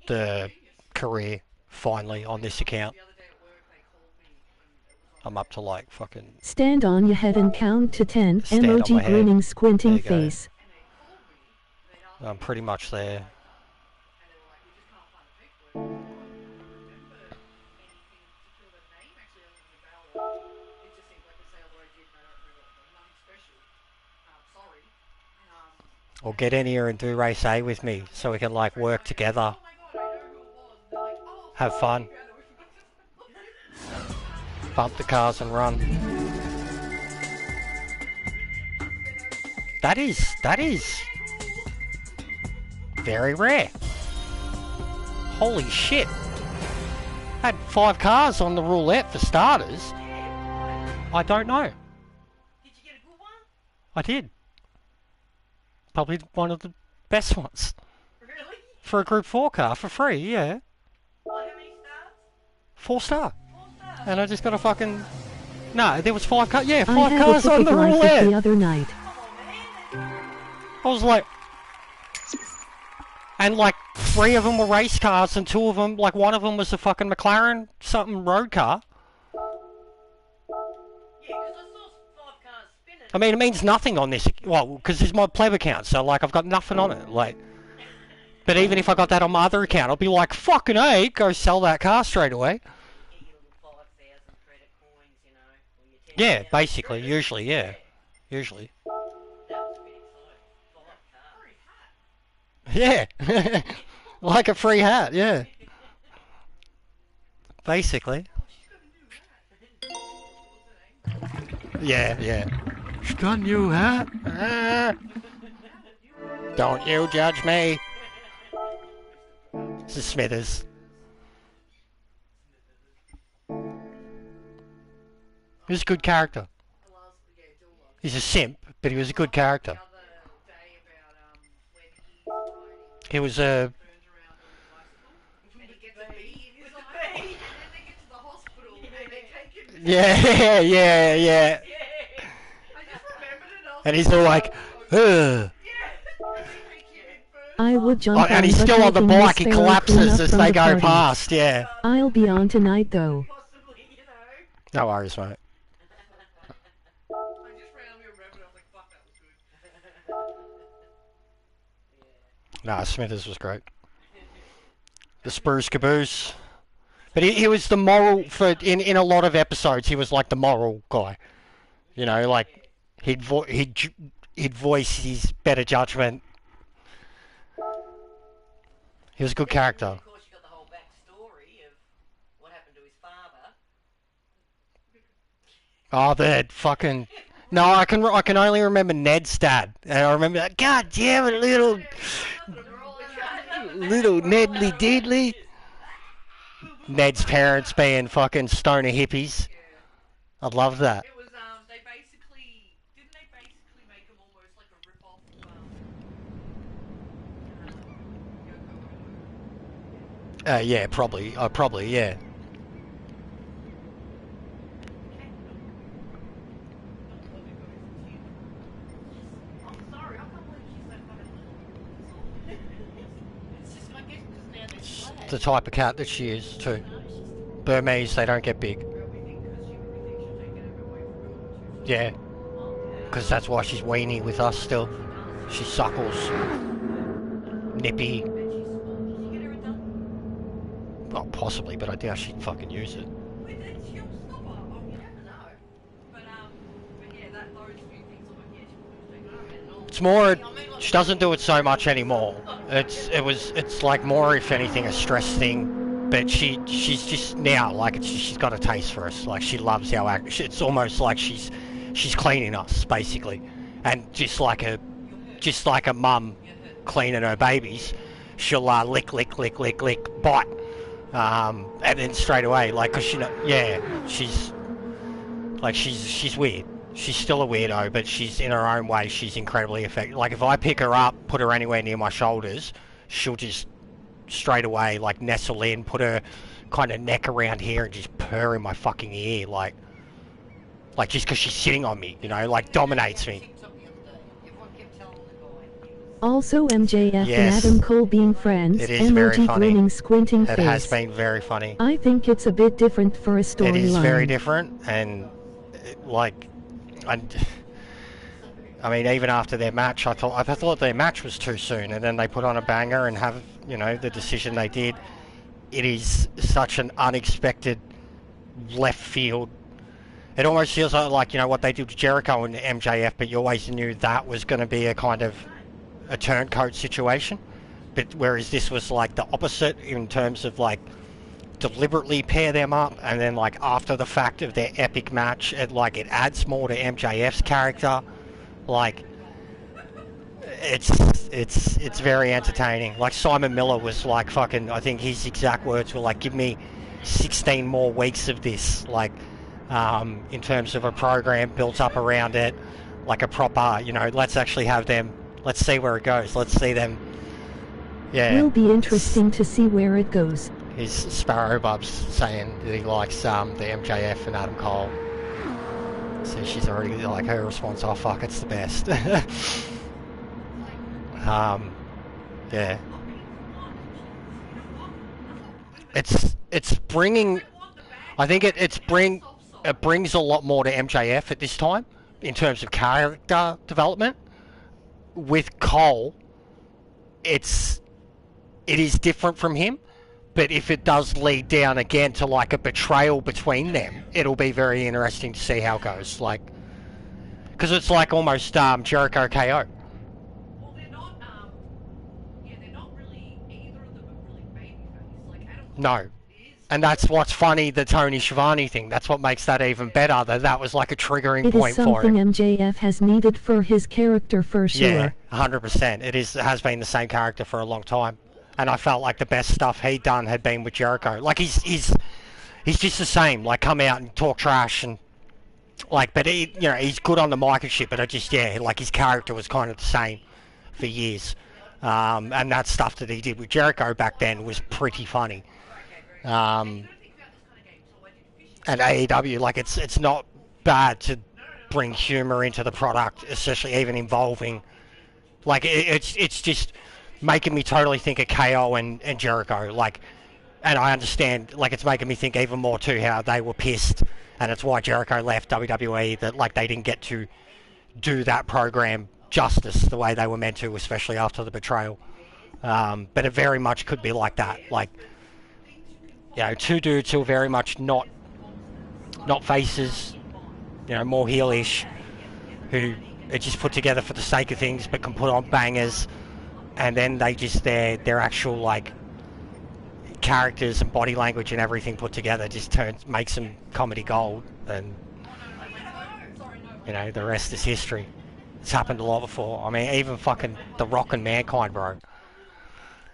the career, finally, on this account. I'm up to like fucking... Stand on your head and count to 10. Stand on my Emoji head. grinning squinting There you go. face. I'm pretty much there. Or get in here and do race A with me so we can like work together, Oh my god, I know who it was. And they're like, oh, have fun, yeah, no, we forgot to- bump the cars and run. That is very rare. Holy shit. Had 5 cars on the roulette for starters. I don't know. Did you get a good one? I did. Probably one of the best ones. Really? For a Group 4 car, for free, yeah. What, how many stars? 4 star. 4 stars. And I just got a fucking... No, there was 5 cars. Yeah, I 5 had a cars on ticket the like it roulette. the other night. Come on, man. I was like... And like 3 of them were race cars and 2 of them, like one of them was a fucking McLaren something road car. Yeah, because I saw 5 cars spinning. I mean, it means nothing on this, well, because it's my pleb account, so like I've got nothing on it, like. But even if I got that on my other account, I'll be like, fucking A, go sell that car straight away. You get your little 5,000 credit coins, you know, or your 10,000. Yeah, basically, usually, yeah. Usually. That was pretty exciting. 5 cars. Yeah. Like a free hat, yeah. Basically. Yeah, yeah. She's got a new hat. Ah. Don't you judge me. This is Smithers. He was a good character. He's a simp, but he was a good character. He was a... Yeah, yeah, yeah. And he's all like, ugh. I would jump Oh, and on, he's but still on the making Miss bike, he Farrell collapses clean up as from they the go party. past, yeah. I'll be on tonight though. Possibly, you know. No worries, mate. I just randomly remembered, I was like, fuck, that was good. Nah, Smithers was great. The Spruce Caboose. But he was the moral, in a lot of episodes, he was like the moral guy. You know, like, he'd voice his better judgment. He was a good character. Of course, you got the whole backstory of what happened to his father. Oh, the fucking... No, I can only remember Ned's dad. And I remember that, God damn it, little Nedly Diddly. Ned's parents being fucking stoner hippies. I love that. It was, they basically, didn't they basically make him almost like a rip-off of, Yoko Ono? Yeah, probably, yeah. I'm sorry, I can't believe she's so fucking little. It's just, I guess, because now they're flat. The type of cat that she is, too. Burmese, they don't get big. Yeah. Because that's why she's weenie with us still. She suckles. Nippy. Well, possibly, but I doubt she'd fucking use it. It's more, she doesn't do it so much anymore. It's like more, if anything, a stress thing. But she's just now, like, she's got a taste for us. Like, she loves our act. It's almost like she's cleaning us, basically. And just like a mum cleaning her babies, she'll lick, bite. And then straight away, like, cause she's weird. She's still a weirdo, but she's, in her own way, she's incredibly effective. Like, if I pick her up, put her anywhere near my shoulders, she'll just straight away, like, nestle in, put her kind of neck around here and just purr in my fucking ear, like just because she's sitting on me, you know, like, dominates me. Also MJF Yes. and Adam Cole being friends, It is very emoji funny. grinning squinting It face. has been very funny. I think it's a bit different for a storyline. It is very different, and I mean, even after their match, I thought their match was too soon, and then they put on a banger and have, you know, the decision they did. It is such an unexpected left field. It almost feels like, you know, what they did to Jericho and MJF, but you always knew that was going to be a kind of a turncoat situation, but whereas this was like the opposite in terms of like deliberately pair them up, and then like after the fact of their epic match, it adds more to MJF's character. Like it's very entertaining. Like Simon Miller was like fucking, I think his exact words were like, give me 16 more weeks of this, like in terms of a program built up around it, like a proper, let's actually have them, let's see where it goes, let's see them. Yeah, Will be interesting to see where it goes. His Sparrow Bub's saying that he likes the MJF and Adam Cole. So she's already like, her response, oh fuck, it's the best. Yeah. It's bringing, I think it brings a lot more to MJF at this time in terms of character development. With Cole, it is different from him, but if it does lead down again to like a betrayal between them, it'll be very interesting to see how it goes. Like, because it's like almost Jericho KO. Well, they're not. They're not really. Either of them are really babyface. Like Adam Cole No. is. And that's what's funny, the Tony Schiavone thing. That's what makes that even better, that was like a triggering It is point for something him. MJF has needed for his character for sure. Yeah, 100%. It has been the same character for a long time. And I felt like the best stuff he'd done had been with Jericho. Like, he's just the same. Like, come out and talk trash and... Like, but he's good on the mic and shit, but like, his character was kind of the same for years. And that stuff that he did with Jericho back then was pretty funny. And AEW, like, it's not bad to bring humour into the product, especially even involving... Like, it's just... making me totally think of KO and Jericho, like, and I understand, like, it's making me think even more too how they were pissed, and it's why Jericho left WWE, that like they didn't get to do that program justice the way they were meant to, especially after the betrayal. But it very much could be like that, like, two dudes who are very much not faces, more heelish, who are just put together for the sake of things, but can put on bangers. And then they just, their actual, like, characters and body language and everything put together just makes them comedy gold. And, the rest is history. It's happened a lot before. I mean, even fucking The Rock and Mankind, bro.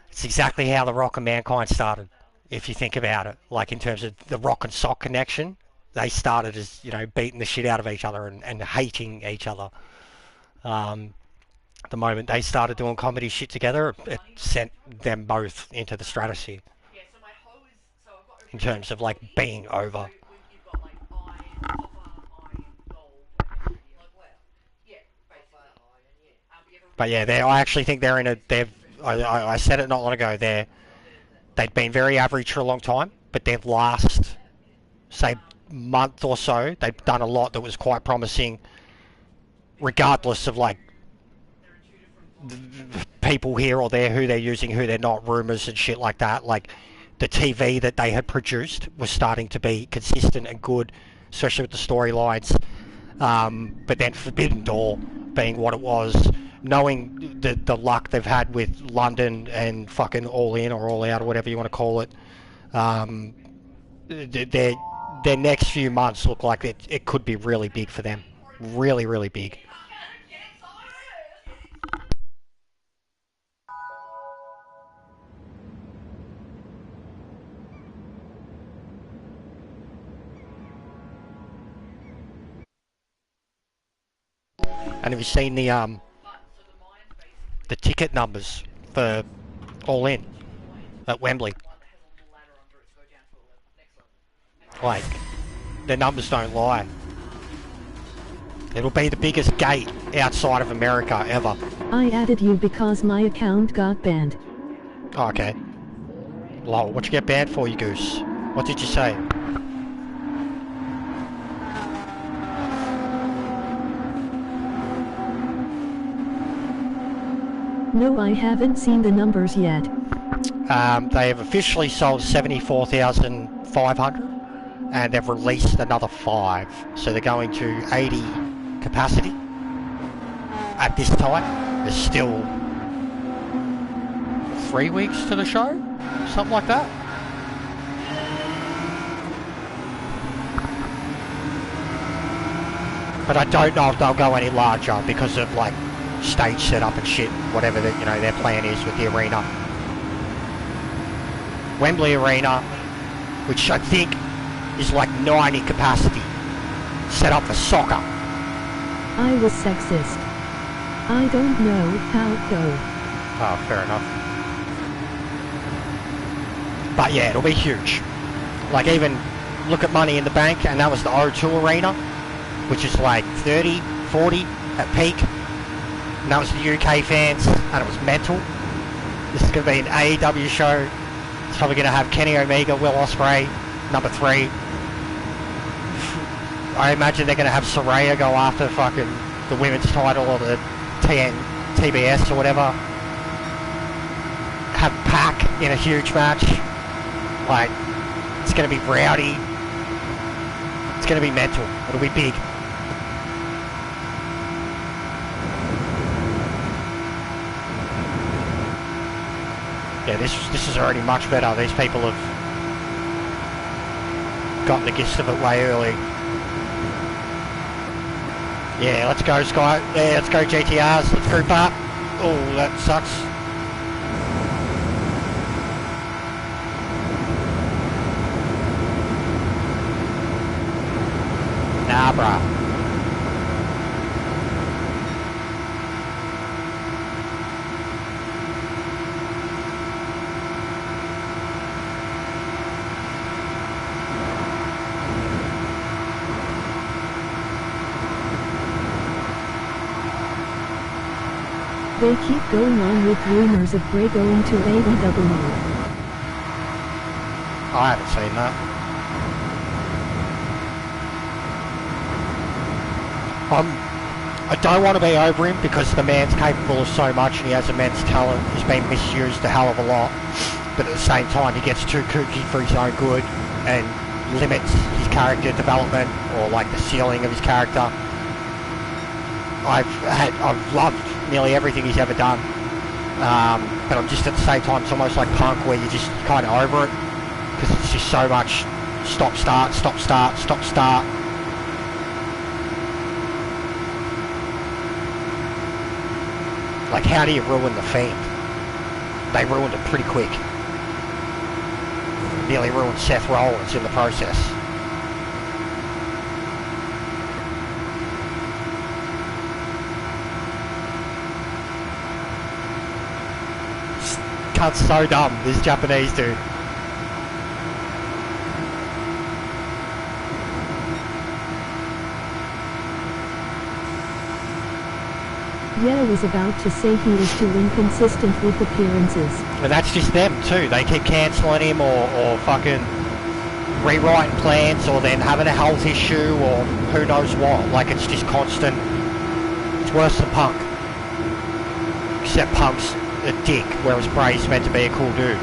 It's exactly how The Rock and Mankind started, if you think about it. Like, in terms of the Rock and Sock connection, they started as, beating the shit out of each other and hating each other. The moment they started doing comedy shit together, it sent them both into the stratosphere. Yeah, so my hoe is. So I've got. In terms of, like, being over. You've got like iron, copper, iron, gold, and like wow. Yeah, basically. But yeah, I actually think they're in a. I said it not long ago. They'd been very average for a long time, but their last, say, month or so, they've done a lot that was quite promising, regardless of like people here or there who they're using, who they're not, rumours and shit like that. Like, the TV that they had produced was starting to be consistent and good, especially with the storylines. But then Forbidden Door being what it was, knowing the luck they've had with London and fucking All In or All Out or whatever you want to call it, their next few months look like it could be really big for them. Really, really big. And have you seen the ticket numbers for All In at Wembley? Like, the numbers don't lie. It'll be the biggest gate outside of America ever. I added you because my account got banned. Oh, okay. Lol, what'd you get banned for, you goose? What did you say? No, I haven't seen the numbers yet. They have officially sold 74,500 and they've released another 5. So they're going to 80 capacity at this time. There's still 3 weeks to the show? Something like that. But I don't know if they'll go any larger because of like stage setup and shit, whatever that, you know, their plan is with the arena. Wembley Arena, which I think is like 90 capacity, set up for soccer. I was sexist. I don't know how it goes. Oh, fair enough. But yeah, it'll be huge. Like even look at Money in the Bank, and that was the O2 Arena, which is like 30, 40 at peak. And that was the UK fans, and it was mental. This is going to be an AEW show. It's probably going to have Kenny Omega, Will Ospreay, number 3. I imagine they're going to have Saraya go after fucking the women's title or the TBS or whatever. Have Pac in a huge match. Like, it's going to be rowdy. It's going to be mental. It'll be big. Yeah, this is already much better. These people have gotten the gist of it way early. Yeah, let's go Sky. Yeah, let's go GTRs. Let's group up. Oh, that sucks. Nah, bruh. They keep going on with rumors of Bray going to AEW. I haven't seen that. I don't want to be over him because the man's capable of so much and he has immense talent. He's been misused a hell of a lot. But at the same time, he gets too kooky for his own good and limits his character development or like the ceiling of his character. I've loved nearly everything he's ever done, but I'm just at the same time, it's almost like Punk where you're just kind of over it because it's just so much stop start stop start stop start. Like, how do you ruin the Fiend? They ruined it pretty quick. Nearly ruined Seth Rollins in the process. Cunt's so dumb, this Japanese dude. Yeo was about to say he was too inconsistent with appearances. And that's just them too. They keep cancelling him or fucking rewriting plans or then having a health issue or who knows what. Like, it's just constant. It's worse than Punk. Except Punk's a dick, whereas Bray's meant to be a cool dude.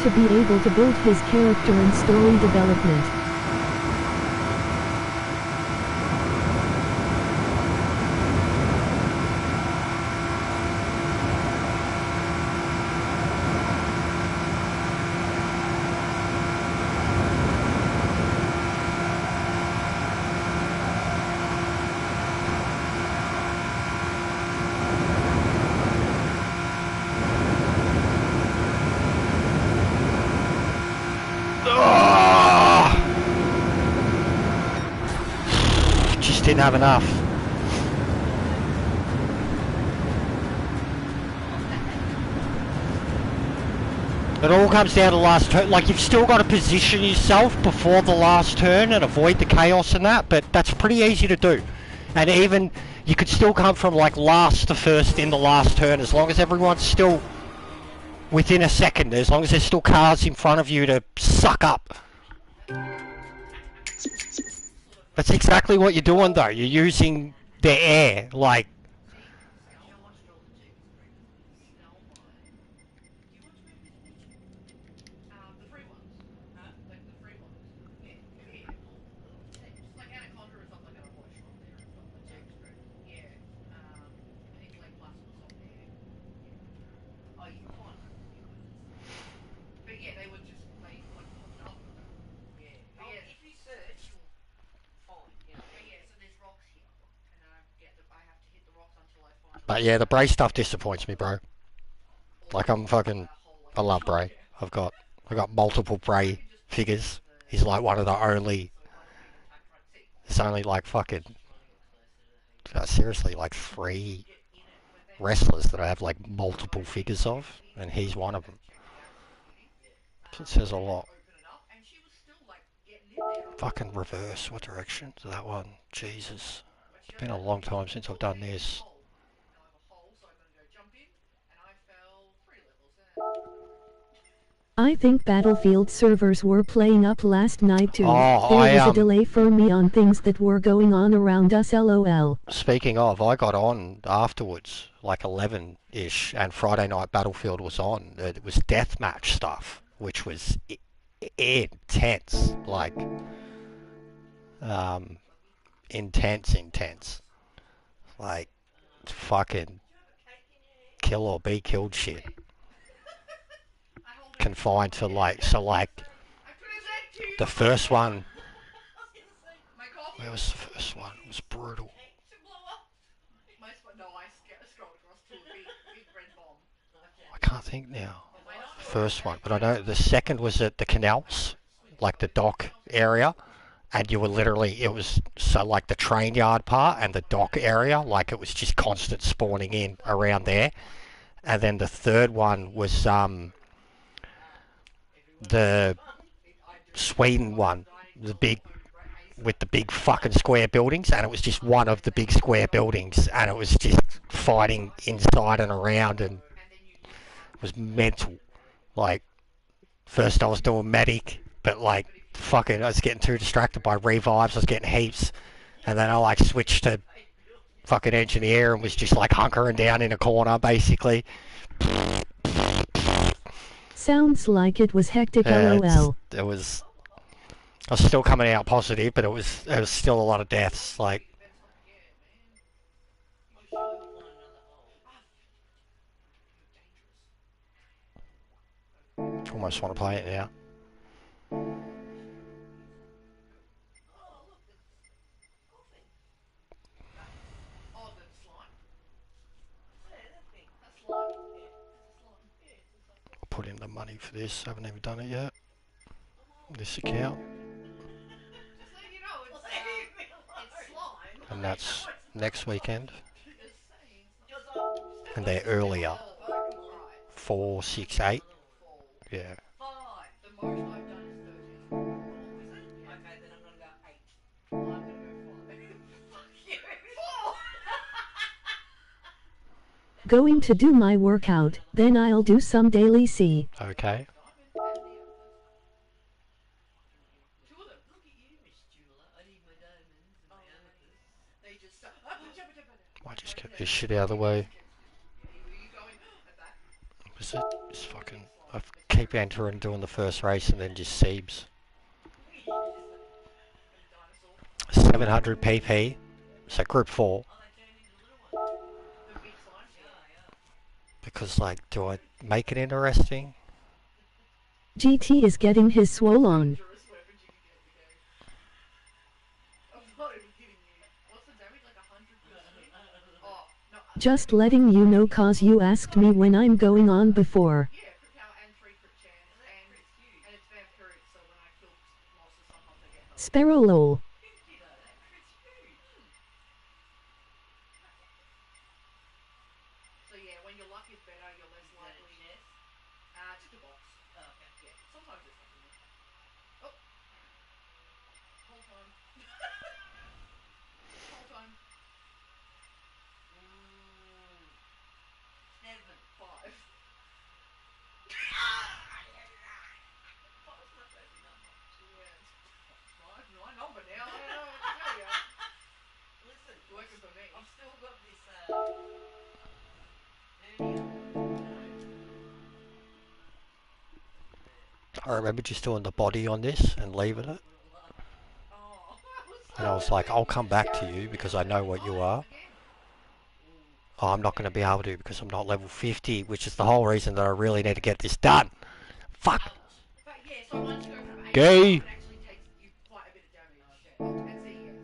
To be able to build his character and story development. Didn't have enough. It all comes down to the last turn. Like, you've still got to position yourself before the last turn and avoid the chaos and that, but that's pretty easy to do. And even, you could still come from like last to first in the last turn as long as everyone's still within a second, as long as there's still cars in front of you to suck up. That's exactly what you're doing, though. You're using the air, like... See, I watched all the Jeepers Creepers movies. Oh my. Do you watch movies, Mitch? The free ones. Huh? Like the free ones. Yeah. Yeah. Just like Anaconda and stuff like that I watched on there and stuff like that. Jeepers Creepers. Yeah. I think Lake Placid was on there. Yeah. Oh, you can find them anywhere. But yeah, they like popped up. Yeah. But yeah, if you search, you'll find, you know. But yeah, so there's rocks here, and I have to hit the rocks until I find. But yeah, the Bray stuff disappoints me, bro. Like, I'm fucking... I love Bray. I've got multiple Bray figures. He's like one of the only... There's only like fucking... seriously, like 3 wrestlers that I have like multiple figures of, and he's one of them. It says a lot. Fucking reverse. What direction to that one? Jesus. It's been a long time since I've done this. I think Battlefield servers were playing up last night too. Oh, there was a delay for me on things that were going on around us, lol. Speaking of, I got on afterwards, like 11-ish, and Friday Night Battlefield was on. It was deathmatch stuff, which was intense. Like, intense. Like, fucking kill or be killed shit. Confined to like, so like, the first one, where was the first one? It was brutal. I can't think now. First one, but I know the second was at the canals, like the dock area, and you were literally, it was so like the train yard part and the dock area, like it was just constant spawning in around there. And then the third one was the Sweden one, the big, with the big fucking square buildings, and it was just one of the big square buildings, and it was just fighting inside and around, and it was mental. Like, first I was doing medic, but like, fucking, I was getting too distracted by revives, I was getting heaps, and then I like switched to fucking engineer and was just like hunkering down in a corner, basically. Sounds like it was hectic, lol. It was... I was still coming out positive, but it was still a lot of deaths. Like, almost want to play it now. I'll put in the money for this. I haven't even done it yet. This account. And that's next weekend. And they're earlier. 4, 6, 8. Yeah. Going to do my workout, then I'll do some daily C. Okay. Might just get this shit out of the way. Was it? Just fucking... I keep entering, doing the first race, and then just Siebes. 700 PP. So group 4. Because, like, do I make it interesting? GT is getting his swole on. Just letting you know cause you asked me when I'm going on before. Sparrow lol. So yeah, when your luck is better, you're less likely. Just a box. Oh, okay. Yeah. Sometimes it's something. Oh. Whole time. Whole time. 7, 5. Five's my favourite number. Yeah. It's my number now. I don't know what to do. I remember just doing the body on this and leaving it. And I was like, I'll come back to you because I know what you are. Oh, I'm not going to be able to because I'm not level 50, which is the whole reason that I really need to get this done. Fuck. But yeah, so once you go from 8 Gay. it actually takes you quite a bit of damage. And see, yes,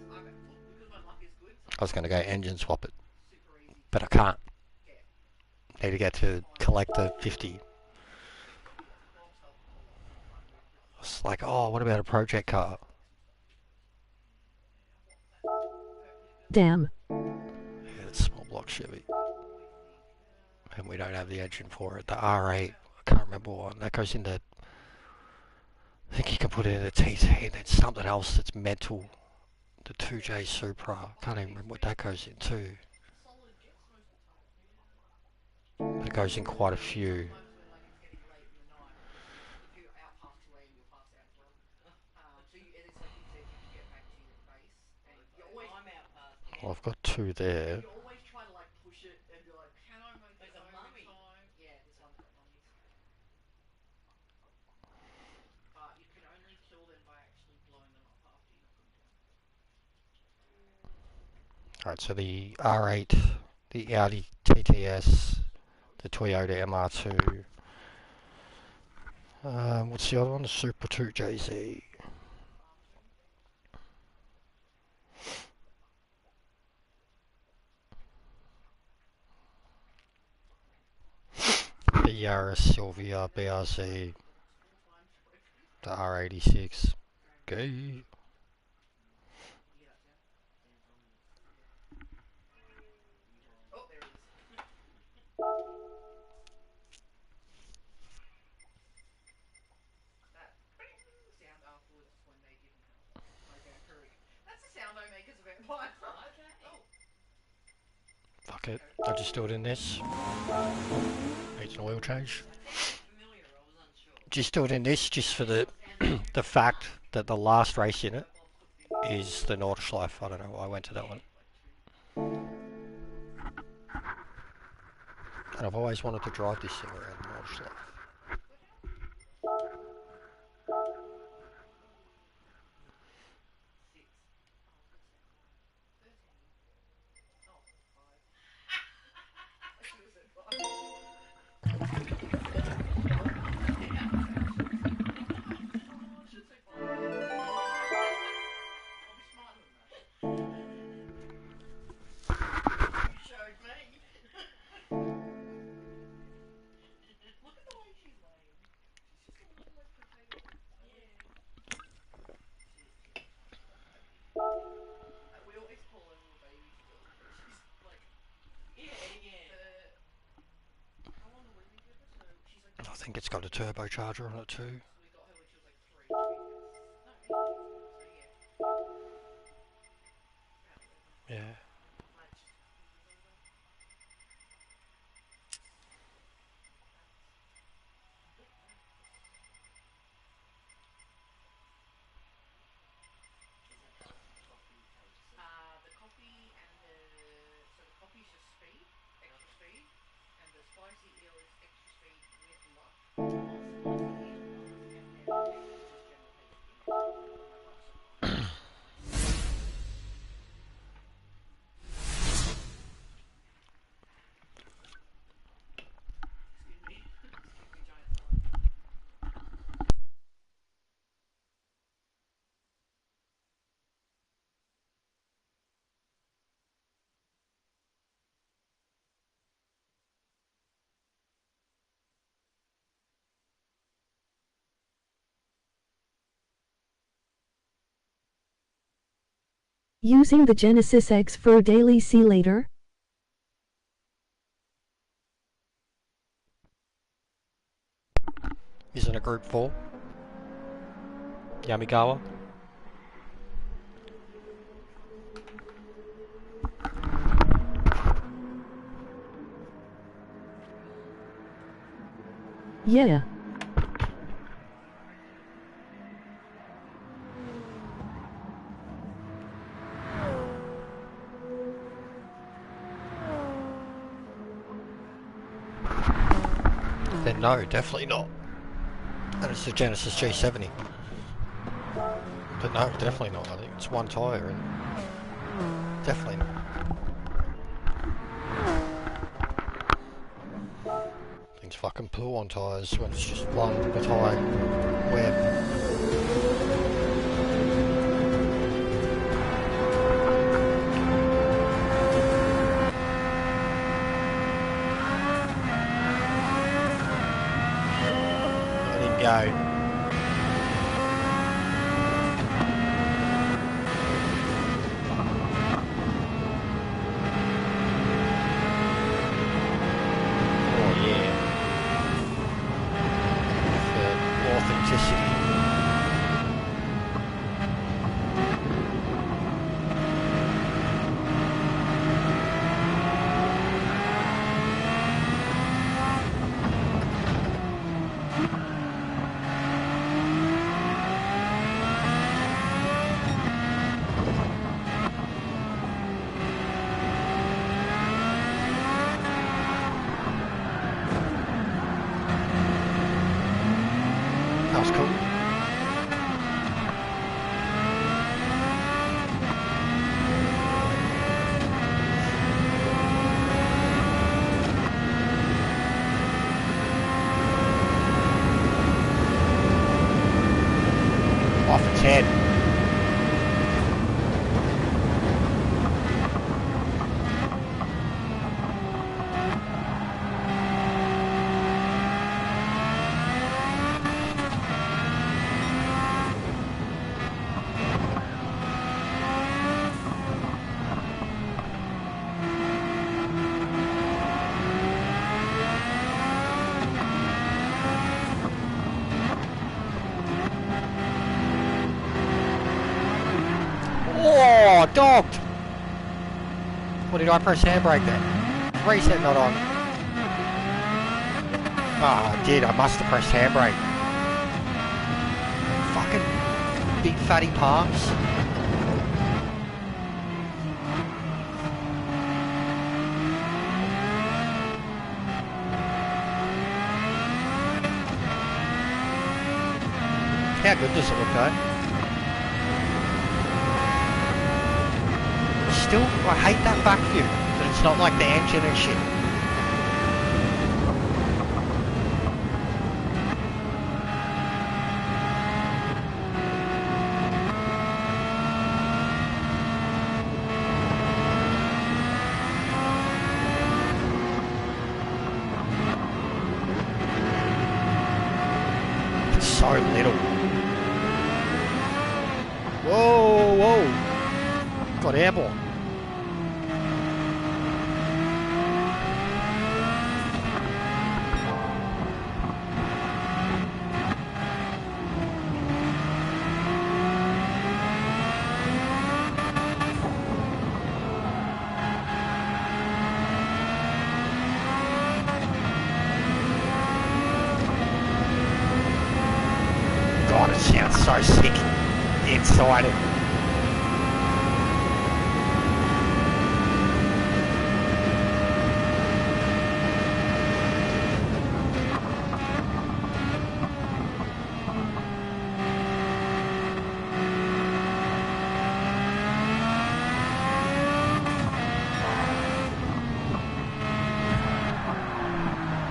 because my luck is good, I was going to go engine swap it, super easy. but I can't. Yeah. Need to get to collect the 50. It's like, oh, what about a project car? Damn. Yeah, it's small block Chevy. And we don't have the engine for it. The R8, I can't remember what one. That goes in the... I think you can put it in a TT, and then something else that's mental. The 2J Supra. I can't even remember what that goes in too. But it goes in quite a few. Well, I've got 2 there. You always try to like push it and be like, can I make There's it a home mummy. in time? Yeah, this one's got mummies. But you can only kill them by actually blowing them up after you knock them down. Alright, so the R8, the Audi TTS, the Toyota MR2. What's the other one? The Super 2JZ. The Yaris Sylvia BRC. The R86. Gay. Oh, there it is. That sound afterwards when they give them health. Like vampiric. That's the sound I make as a vampire. Okay. Oh. Fuck it. I'll just do it in this. Needs an oil change. Familiar, I was unsure. Just do it in this, just for the the fact that the last race in it is the NoThisIsJester. I don't know why I went to that one. And I've always wanted to drive this thing around the NoThisIsJester. We always call her little baby still, but she's like, how long have we been together? So she's like, I think it's got a turbocharger on it too. we got her when she was like 3. No, 8 years. So yeah. Yeah. The coffee and so the coffee is just speed, extra speed, and the spicy eel is extra speed with luck. Using the Genesis X for daily. See later. He's in a group 4. Yamigawa. Yeah. then no, definitely not. And it's the Genesis G70. But no, definitely not. I think it's one tyre and definitely not. Things fucking pull on tyres when it's just one tyre web. Let him go. That was cool. Off its head. Oh, dogged! What did I press handbrake then? Reset not on. Oh, I did. I must have pressed handbrake. Fucking big fatty palms. How good does it look though? Still, I hate that back view, that it's not like the engine and shit. It's so little. Whoa, whoa. Got airborne. God, it sounds so sick inside it.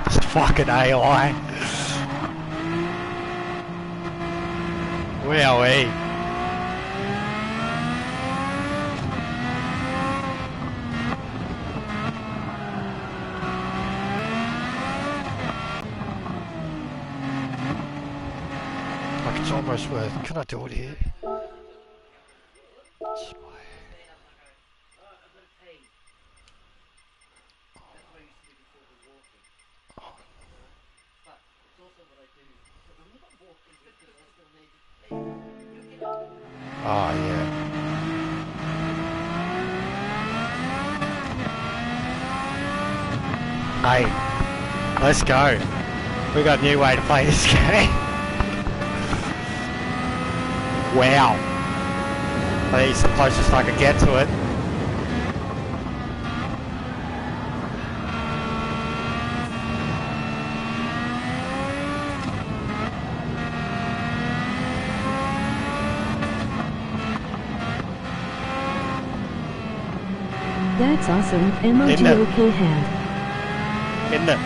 Just fucking AI. Wowee. Like it's almost worth. Can I do it here? Oh yeah. Hey, let's go. We got a new way to play this game. Wow. I think it's the closest I could get to it. That's awesome, emoji Isn't it? okay hand. Isn't it?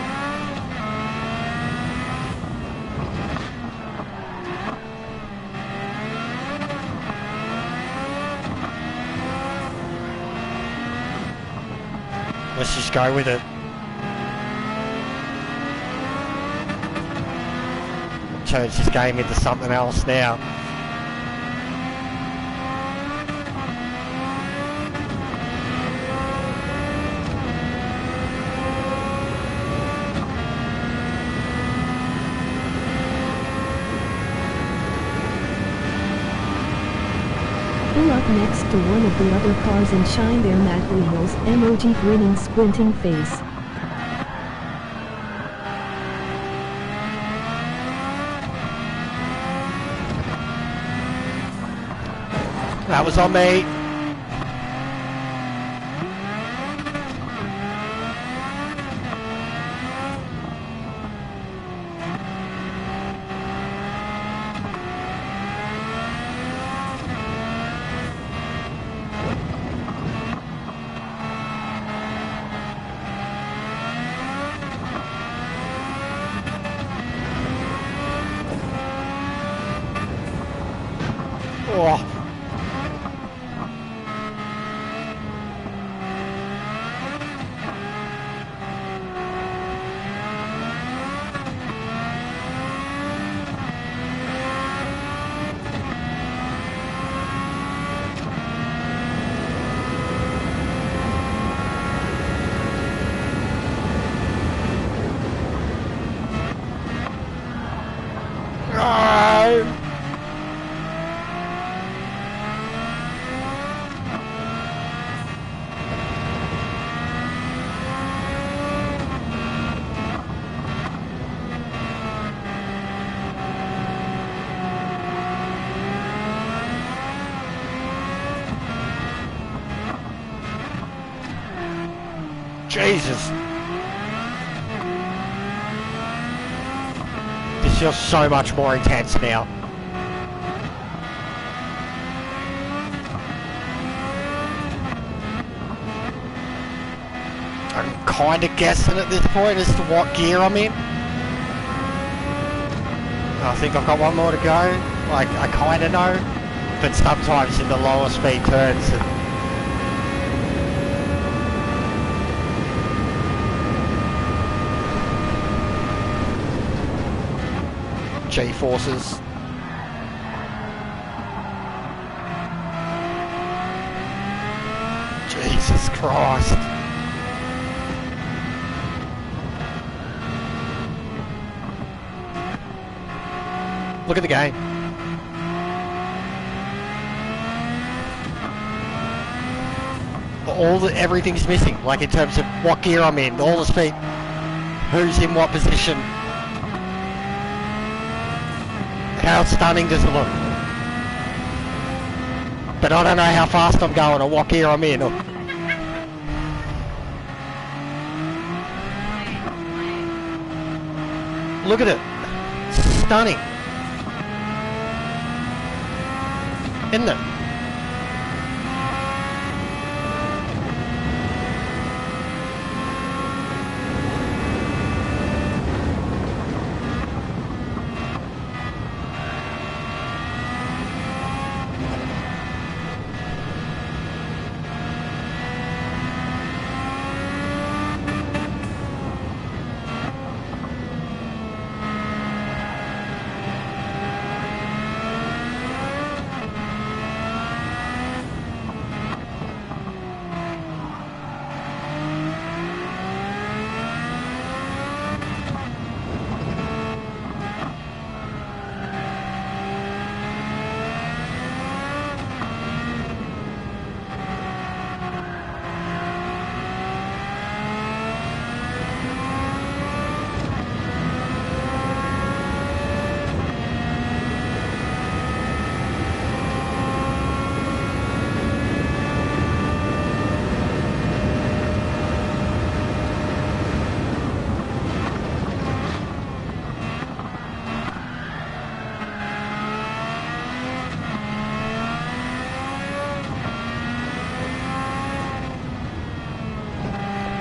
Let's just go with it. Turns this game into something else now. Pull up next to one of the other cars and shine their matte wheels, emoji grinning squinting face. That was on me. Oh. No. Jesus. This feels so much more intense now. I'm kind of guessing at this point as to what gear I'm in. I think I've got one more to go. Like, I kind of know. But sometimes in the lower speed turns, G-forces. Jesus Christ. Look at the game. Everything's missing, like in terms of what gear I'm in, all the speed, who's in what position. How stunning does it look? But I don't know how fast I'm going or what gear I'm in. Or... Look at it. Stunning. Isn't it?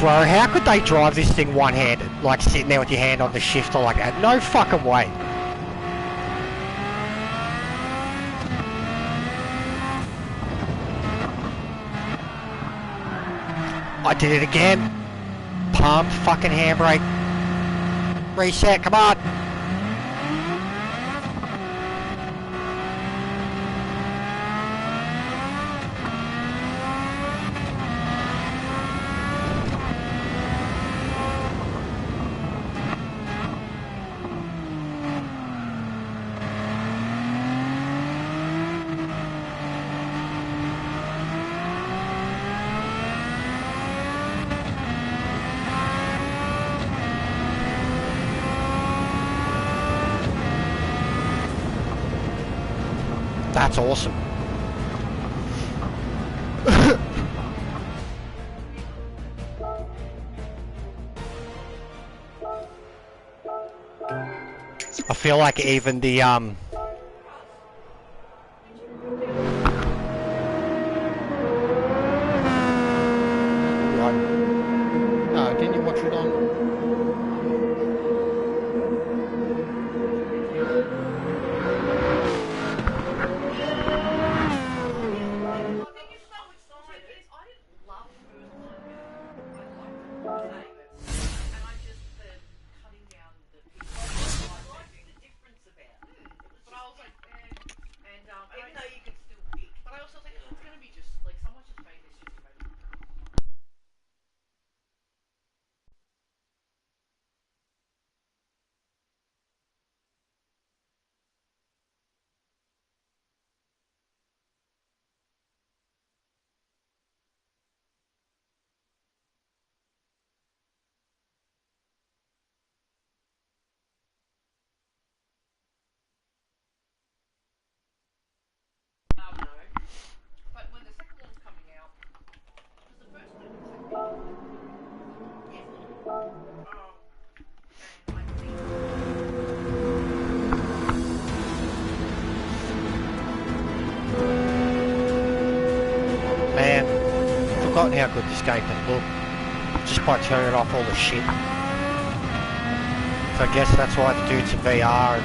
Bro, how could they drive this thing one-handed? Like sitting there with your hand on the shifter like that? No fucking way. I did it again. Pump, fucking handbrake. Reset, come on. That's awesome. I feel like even the no, didn't you watch it on? Man, I've forgotten how good this game can look just by turning off all the shit. So I guess that's why the dudes in VR are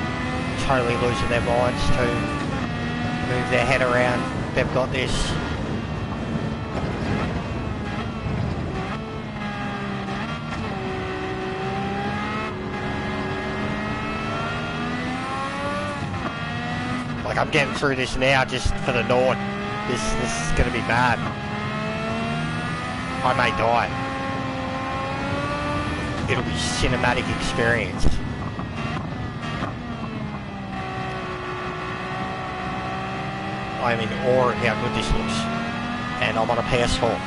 totally losing their minds to move their head around. They've got this. Like I'm getting through this now just for the Nord. This is gonna be bad. I may die. It'll be cinematic experience. I am in awe of how good this looks. And I'm on a PS4.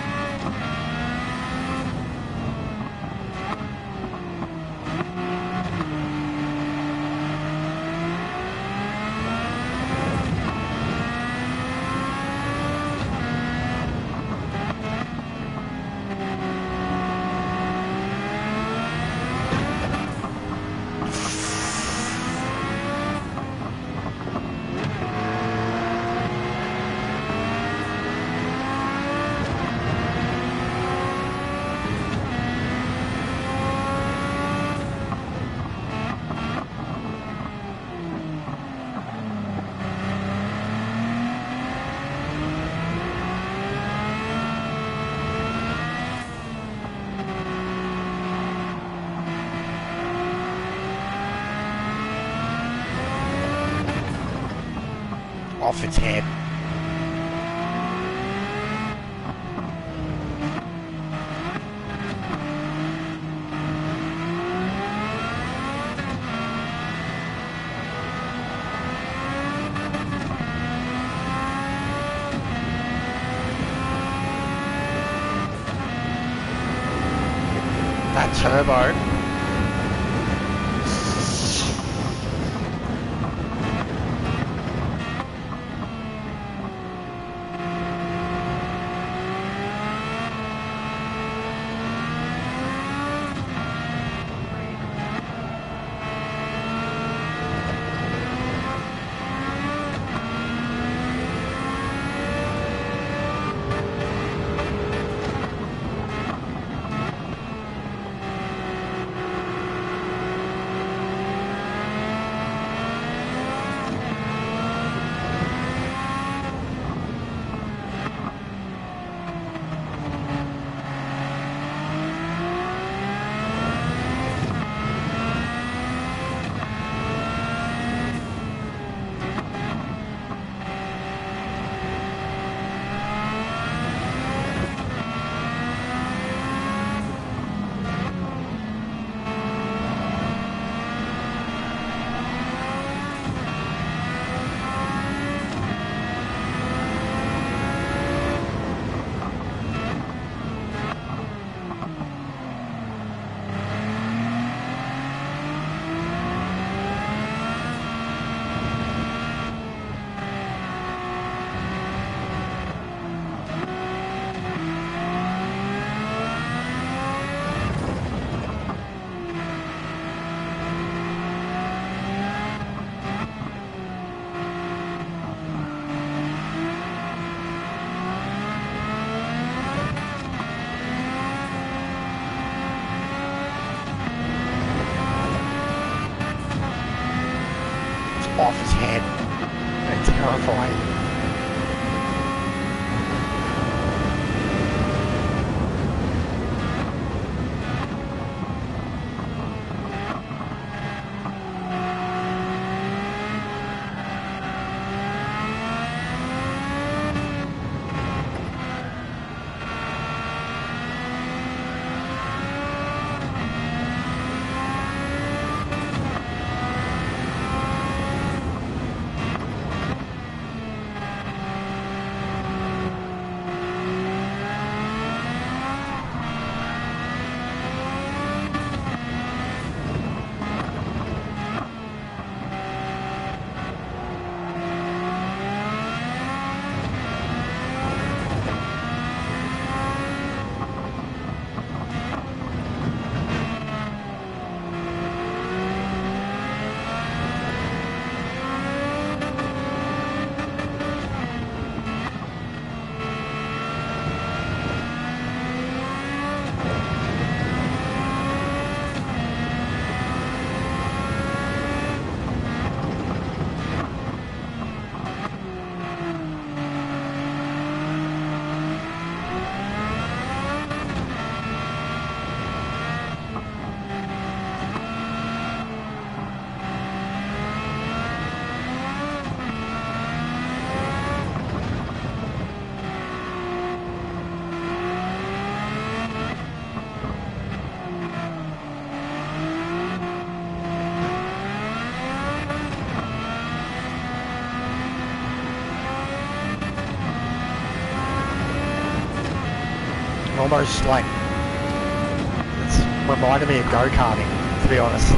Off its head. That turbo. off his head. They're terrifying. Almost like it's reminded me of go-karting, to be honest.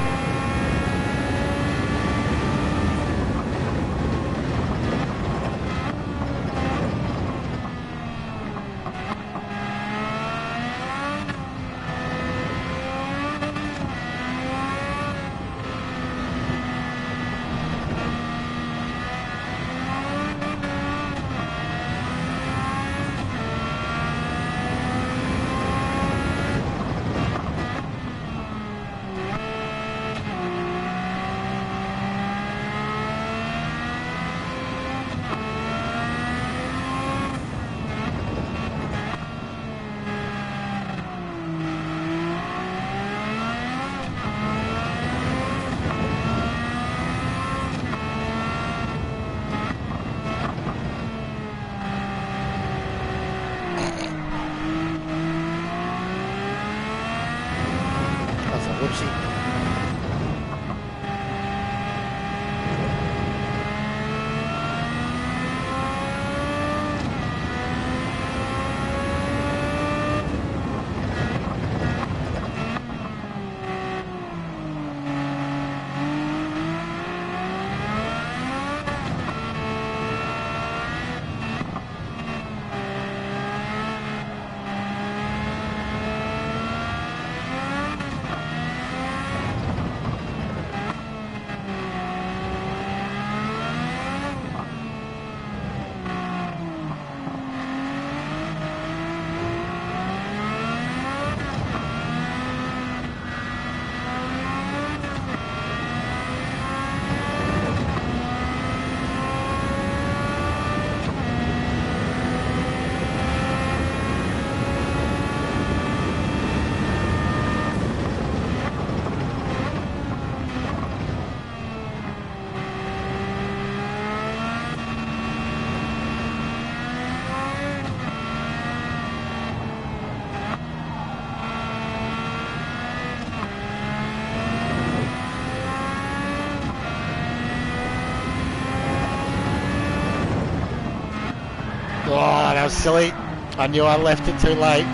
Oh, that was silly. I knew I left it too late.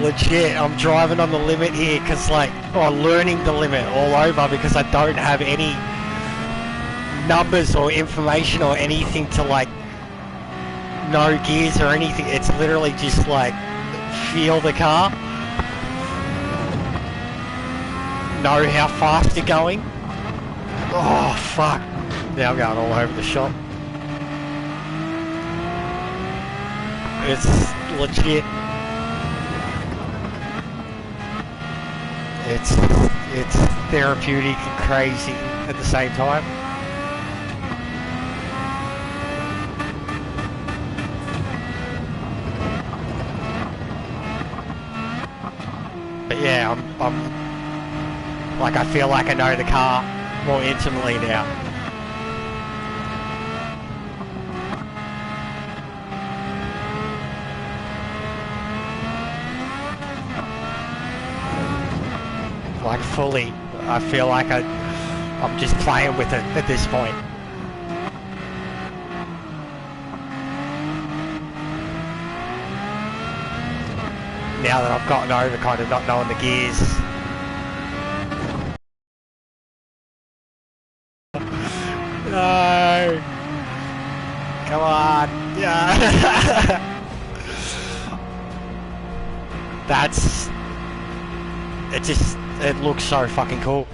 Legit, I'm driving on the limit here because learning the limit all over because I don't have any numbers or information or anything to no gears or anything. It's literally just feel the car. Know how fast you're going. Oh, fuck. Now I'm going all over the shop. It's legit. It's therapeutic and crazy at the same time. yeah, like I feel like I know the car more intimately now. Like fully, I feel like I'm just playing with it at this point. Now that I've gotten over kind of not knowing the gears. No! Come on! Yeah! That's... It looks so fucking cool.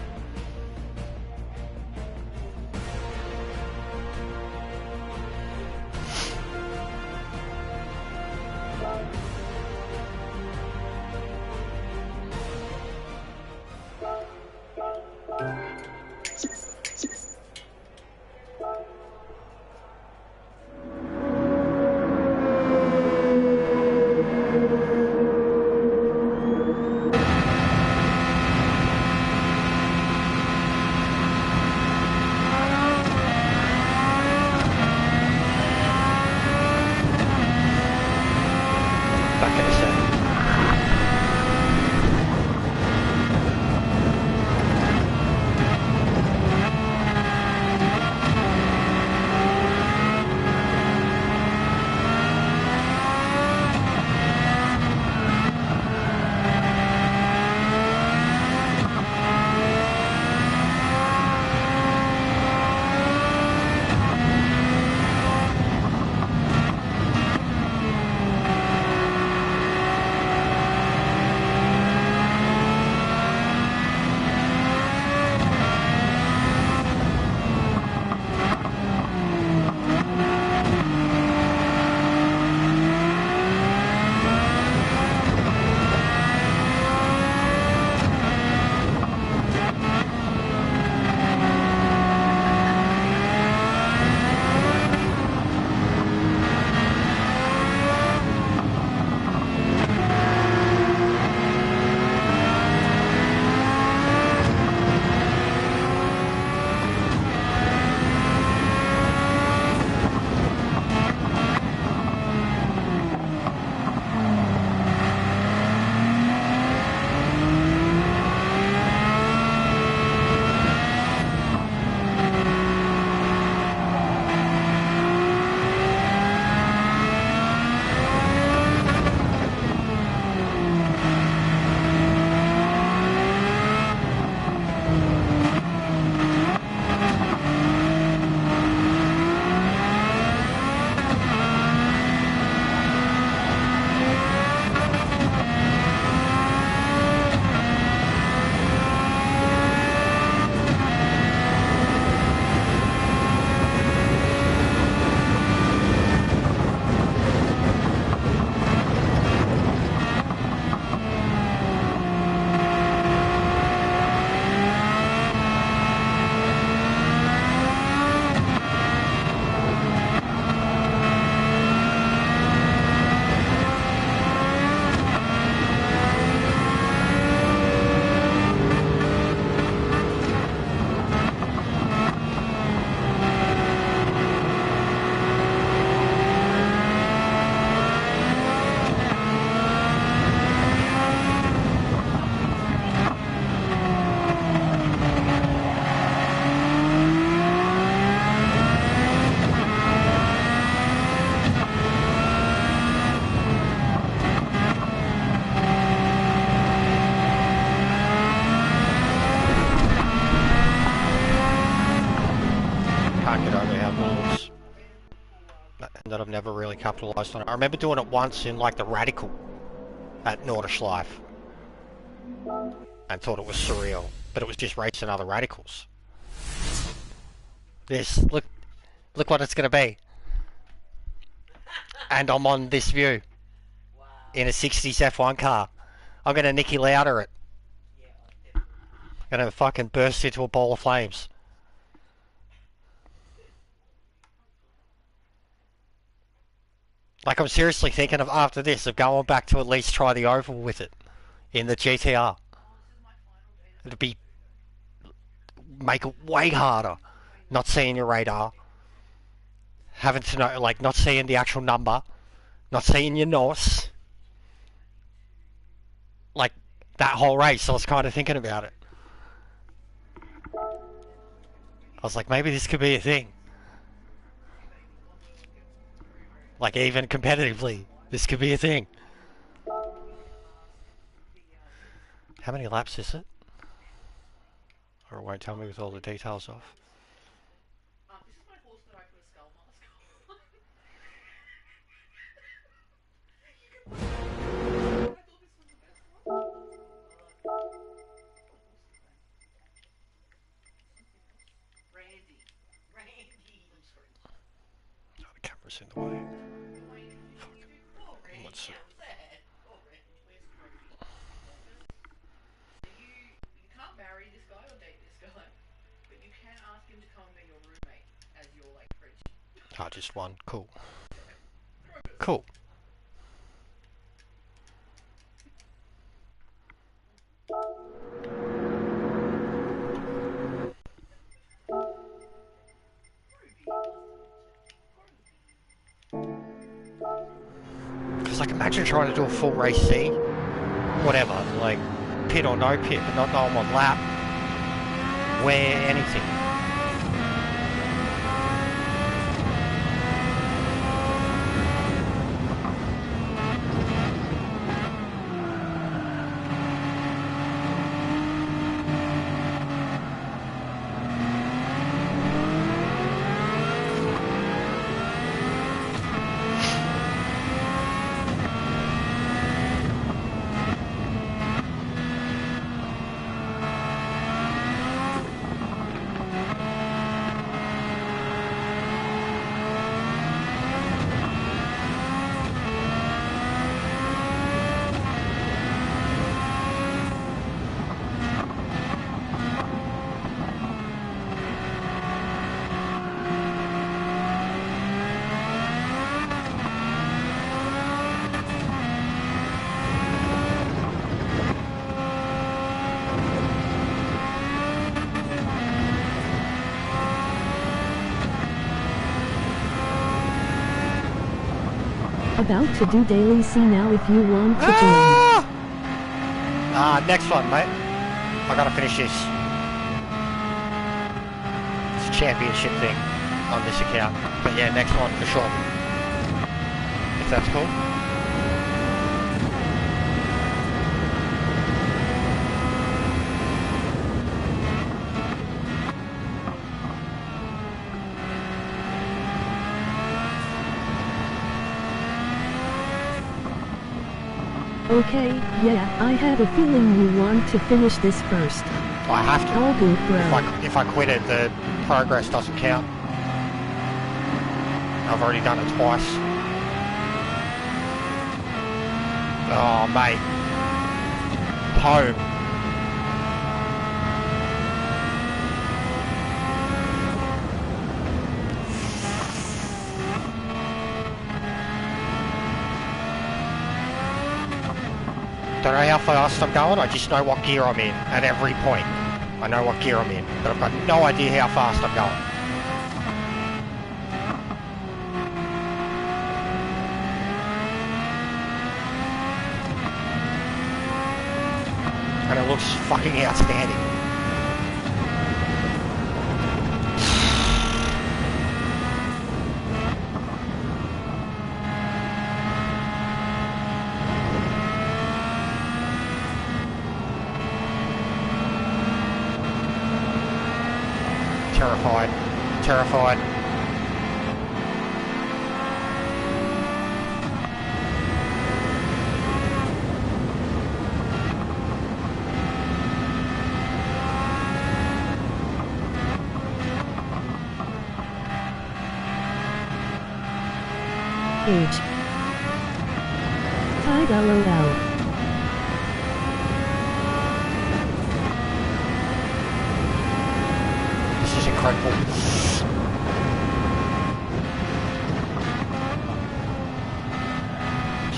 That I've never really capitalised on. I remember doing it once in like the Radical at NoThisIsJester and thought it was surreal, but it was just racing other radicals. This, look what it's gonna be. And I'm on this view. Wow. In a 60s F1 car. I'm gonna Nicky Lauder it. Yeah, Gonna fucking burst into a ball of flames. Like, I'm seriously thinking of, after this, of going back to at least try the oval with it. in the GTR. It'd be make it way harder not seeing your radar, having to know, like, not seeing the actual number, not seeing your NOS, like that whole race. I was kind of thinking about it. I was like, maybe this could be a thing. Like, even competitively, this could be a thing. How many laps is it? Or it won't tell me with all the details off. This is my horse that I put a skull mask on. I thought this was the best one. Randy. I'm sorry. Oh, the camera's in the way. Fuck. Poor Randy. What's it? I'm sad. Poor Randy. Where's Trophy? You can't marry this guy or date this guy, but you can ask him to come and be your roommate as your like fridge. Ah, just one. Cool. Cool. Because, like, imagine trying to do a full race C, whatever, like, pit or no pit, but not know on lap, where, anything. About to do daily C now if you want to join. Next one, mate. I gotta finish this. It's a championship thing on this account. But yeah, next one for sure. If that's cool. Okay, yeah, I had a feeling you want to finish this first. I have to. All good, bro. If I quit it, the progress doesn't count. I've already done it twice. Oh, mate. Home. Don't know how fast I'm going, I just know what gear I'm in at every point. I know what gear I'm in, but I've got no idea how fast I'm going. And it looks fucking outstanding. Terrified. Terrified. Age. Tide LOL. This is incredible.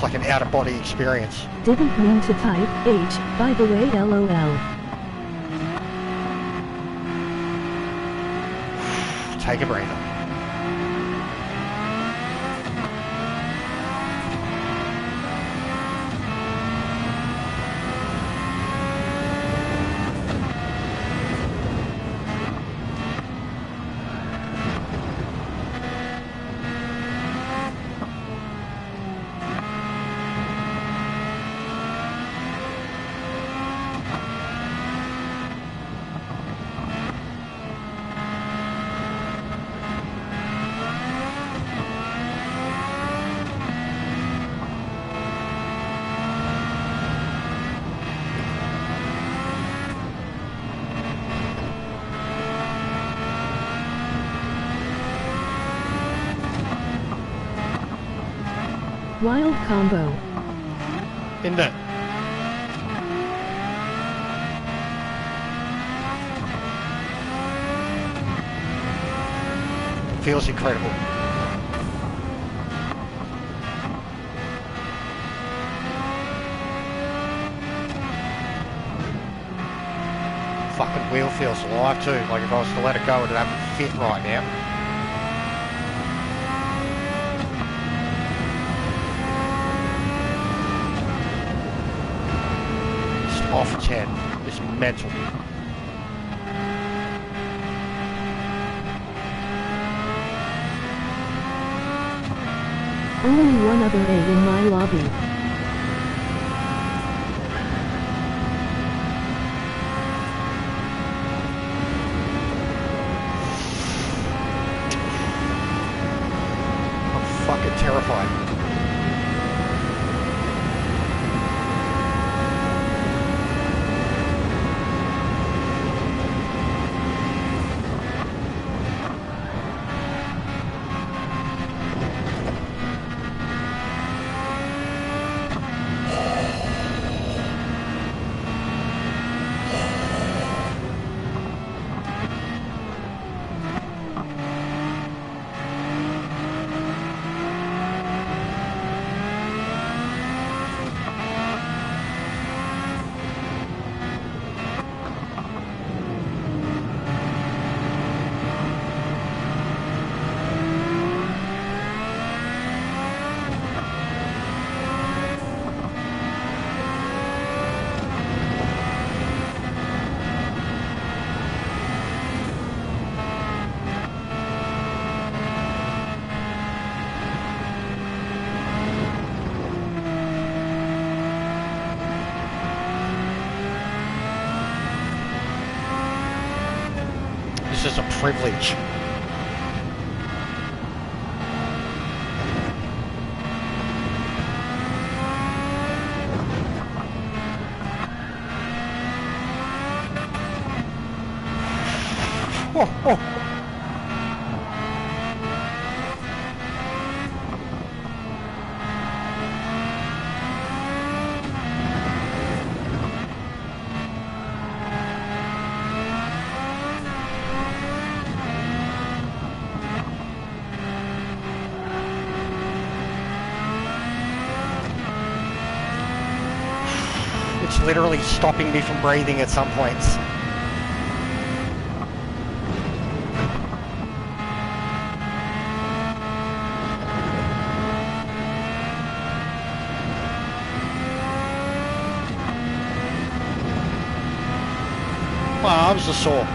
It's like an out-of-body experience. Didn't mean to type H, by the way, LOL. Take a breather. Wild combo. In there. Feels incredible. Fucking wheel feels alive too, like if I was to let it go it'd have a fit right now. Off its head. It's mental. Only one other A in my lobby. I'm fucking terrified. This is a privilege. Oh, oh. It's literally stopping me from breathing at some points. My arms are sore.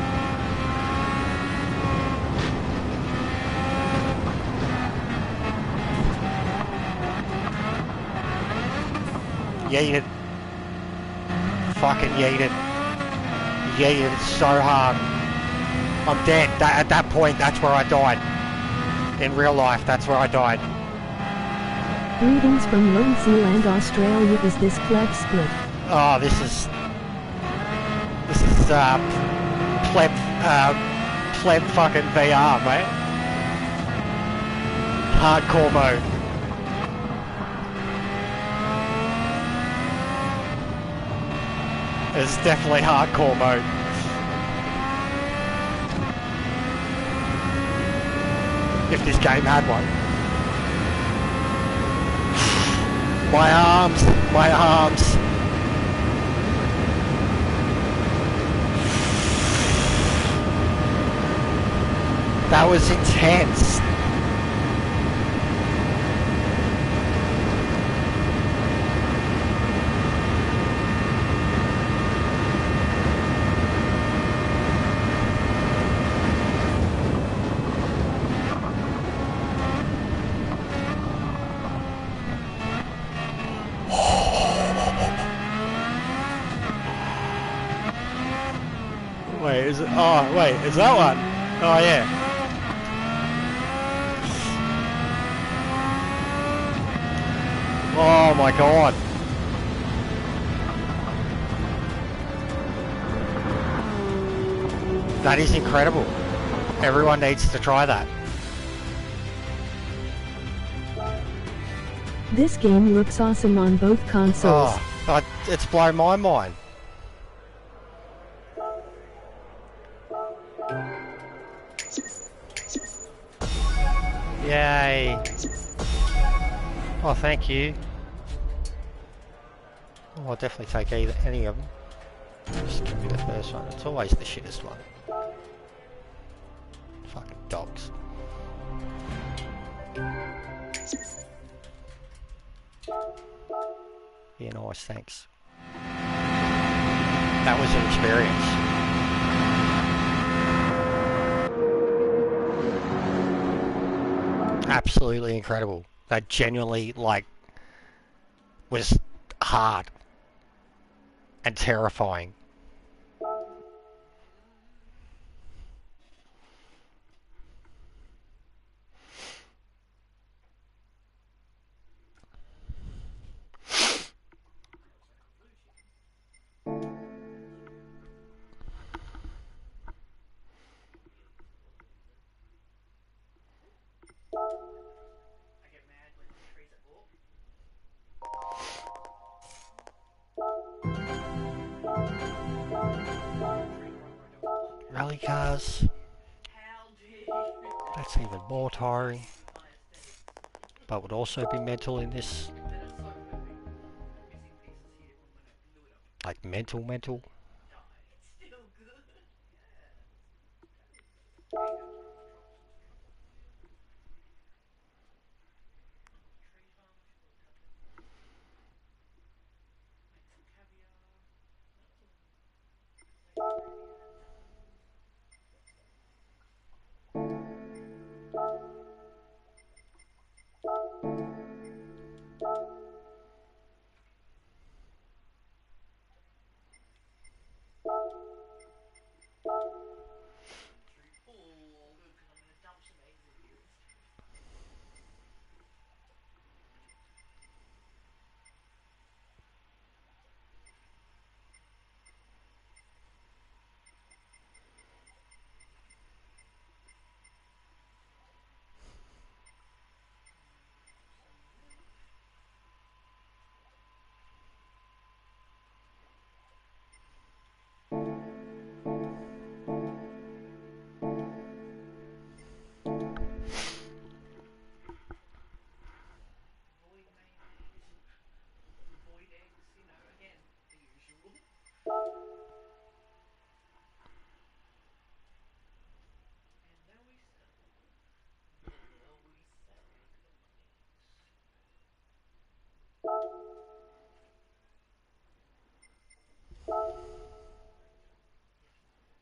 Yeeted. Fucking yeeted. Yeeted so hard. I'm dead. At that point, that's where I died. In real life, that's where I died. Greetings from New Zealand, Australia. Is this Pleb Split? Oh, this is pleb fucking VR, mate. Hardcore mode. It's definitely hardcore mode. If this game had one. My arms! My arms! That was intense! Wait, is it? Oh, wait, is that one? Oh, yeah. Oh my god. That is incredible. Everyone needs to try that. This game looks awesome on both consoles. Oh, it's blown my mind. Yay. Oh, thank you. Oh, I'll definitely take any of them. Just give me the first one. It's always the shittest one. Fucking dogs. Yeah, nice, thanks. That was an experience. Absolutely incredible. That genuinely, like, was hard and terrifying. I get mad when trees are up. Rally cars. How did That's even more tiring. But would also be mental in this. Like mental. It's still good.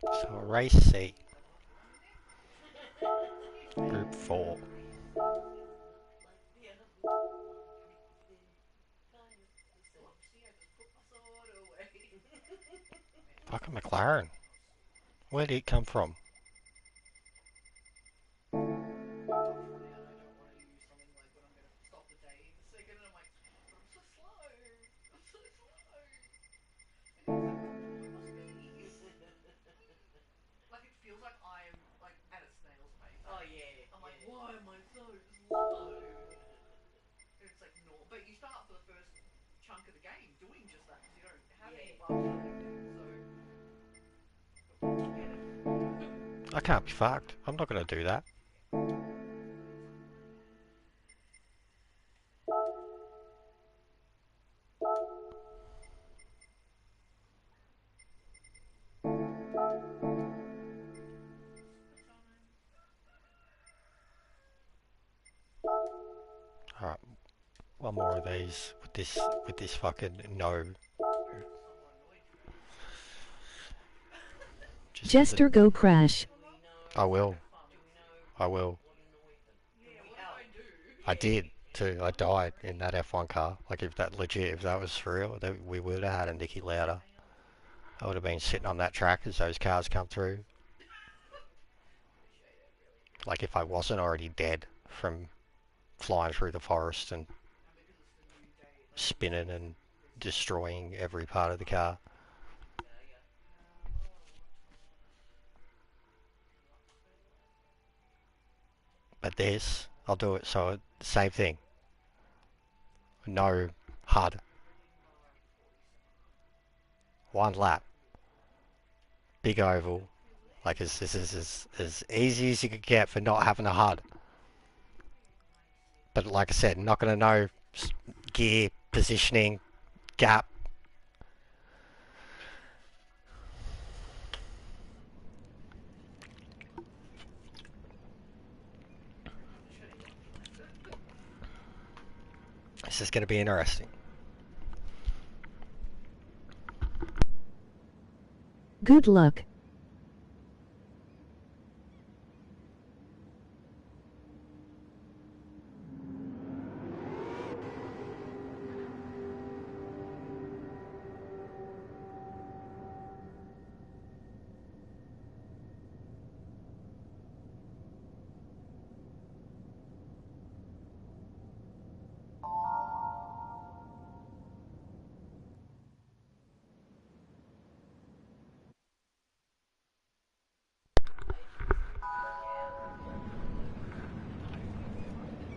So race C. Group 4. Fucking McLaren. Where did it come from? Like it feels like I'm like at a snail's pace. Oh yeah. I'm like, why am I so slow? And it's like no, but you start for the first chunk of the game doing just that because you don't have any buffs or anything. So I can't be fucked. I'm not going to do that. One more of these with this fucking no. Jester go crash. I will. I will. I did too. I died in that F1 car. Like if that was for real, we would have had a Nicky Lauda. I would have been sitting on that track as those cars come through. Like if I wasn't already dead from flying through the forest and spinning and destroying every part of the car. But this, I'll do it so same thing. No HUD. One lap. Big oval. Like this is as easy as you could get for not having a HUD. But like I said, not going to know gear, positioning, gap. This is going to be interesting. Good luck.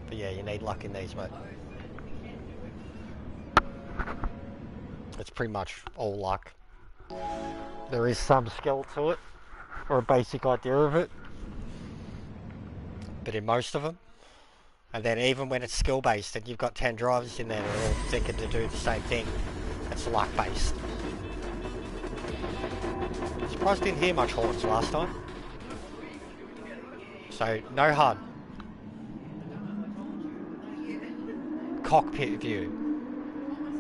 But yeah, you need luck in these, mate. It's pretty much all luck. There is some skill to it, or a basic idea of it, but in most of them, and then even when it's skill based and you've got 10 drivers in there that are all thinking to do the same thing, it's luck based. Surprised I didn't hear much horns last time. So no HUD. Cockpit view.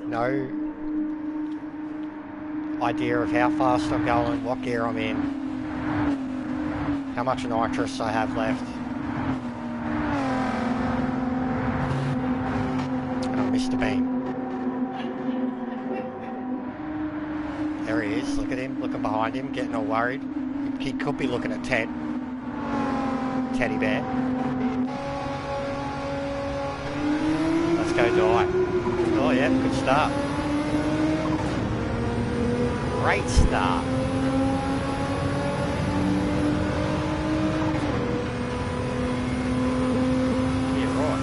No idea of how fast I'm going, what gear I'm in, how much nitrous I have left. And I missed a beam. There he is, look at him, looking behind him, getting all worried. He could be looking at Ted. Teddy bear. Let's go die. Oh yeah, good start. Great start. Yeah, right.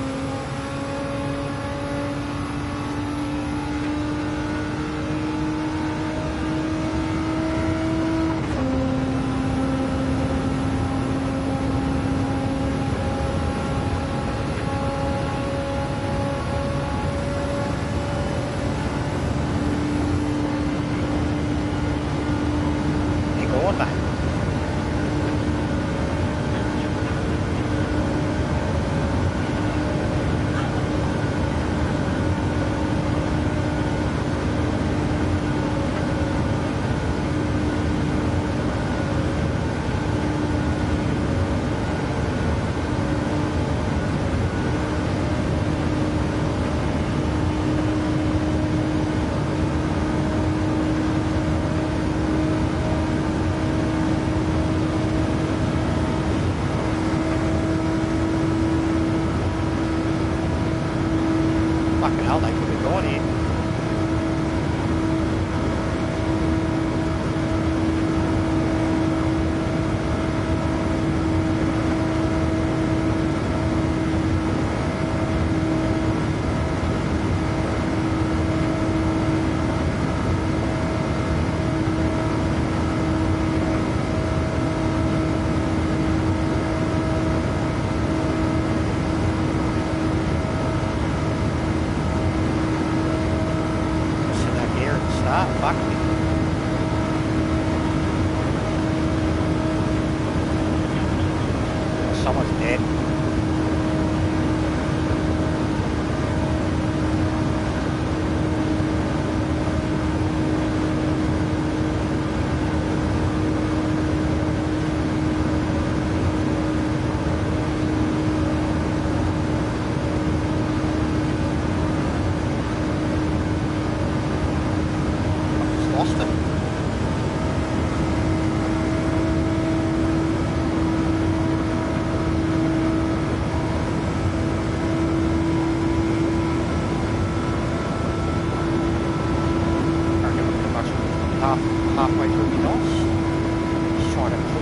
Fucking hell, they could have gone in. Fuck me. Someone's dead.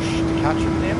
push to catch him now.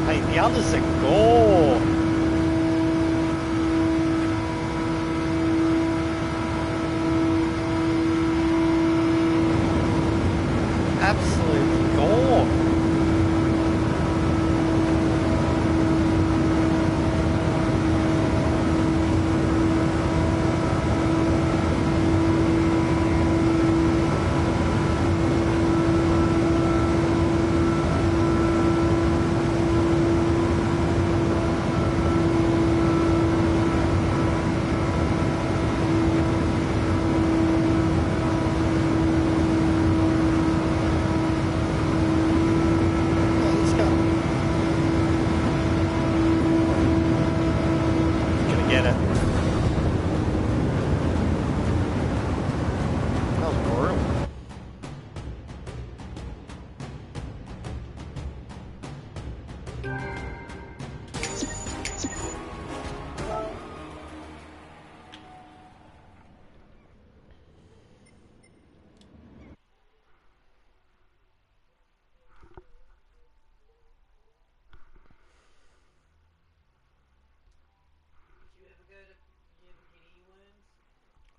The others are gore. Absolute gore. Get it. That was brutal.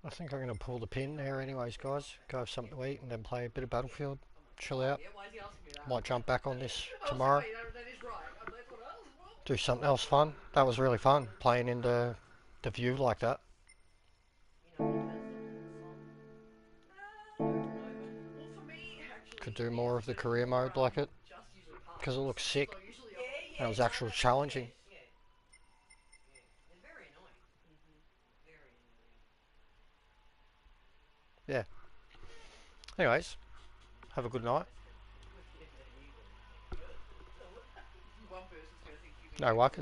I think I'm going to pull the pin there anyways, guys. Go have something to eat and then play a bit of Battlefield. Chill out. Yeah, why is he asking me that? Might jump back on this Oh, tomorrow. sorry, that is right. That's what I was. Well, Do something else fun. That was really fun, playing in the view like that. well, for me, actually, Could do more of the career mode like it, just usually pass. because it looks sick. So usually And it was actually challenging. Yeah. They're very annoying. Very annoying. Yeah. Anyways, have a good night. one person's going to think you No, I can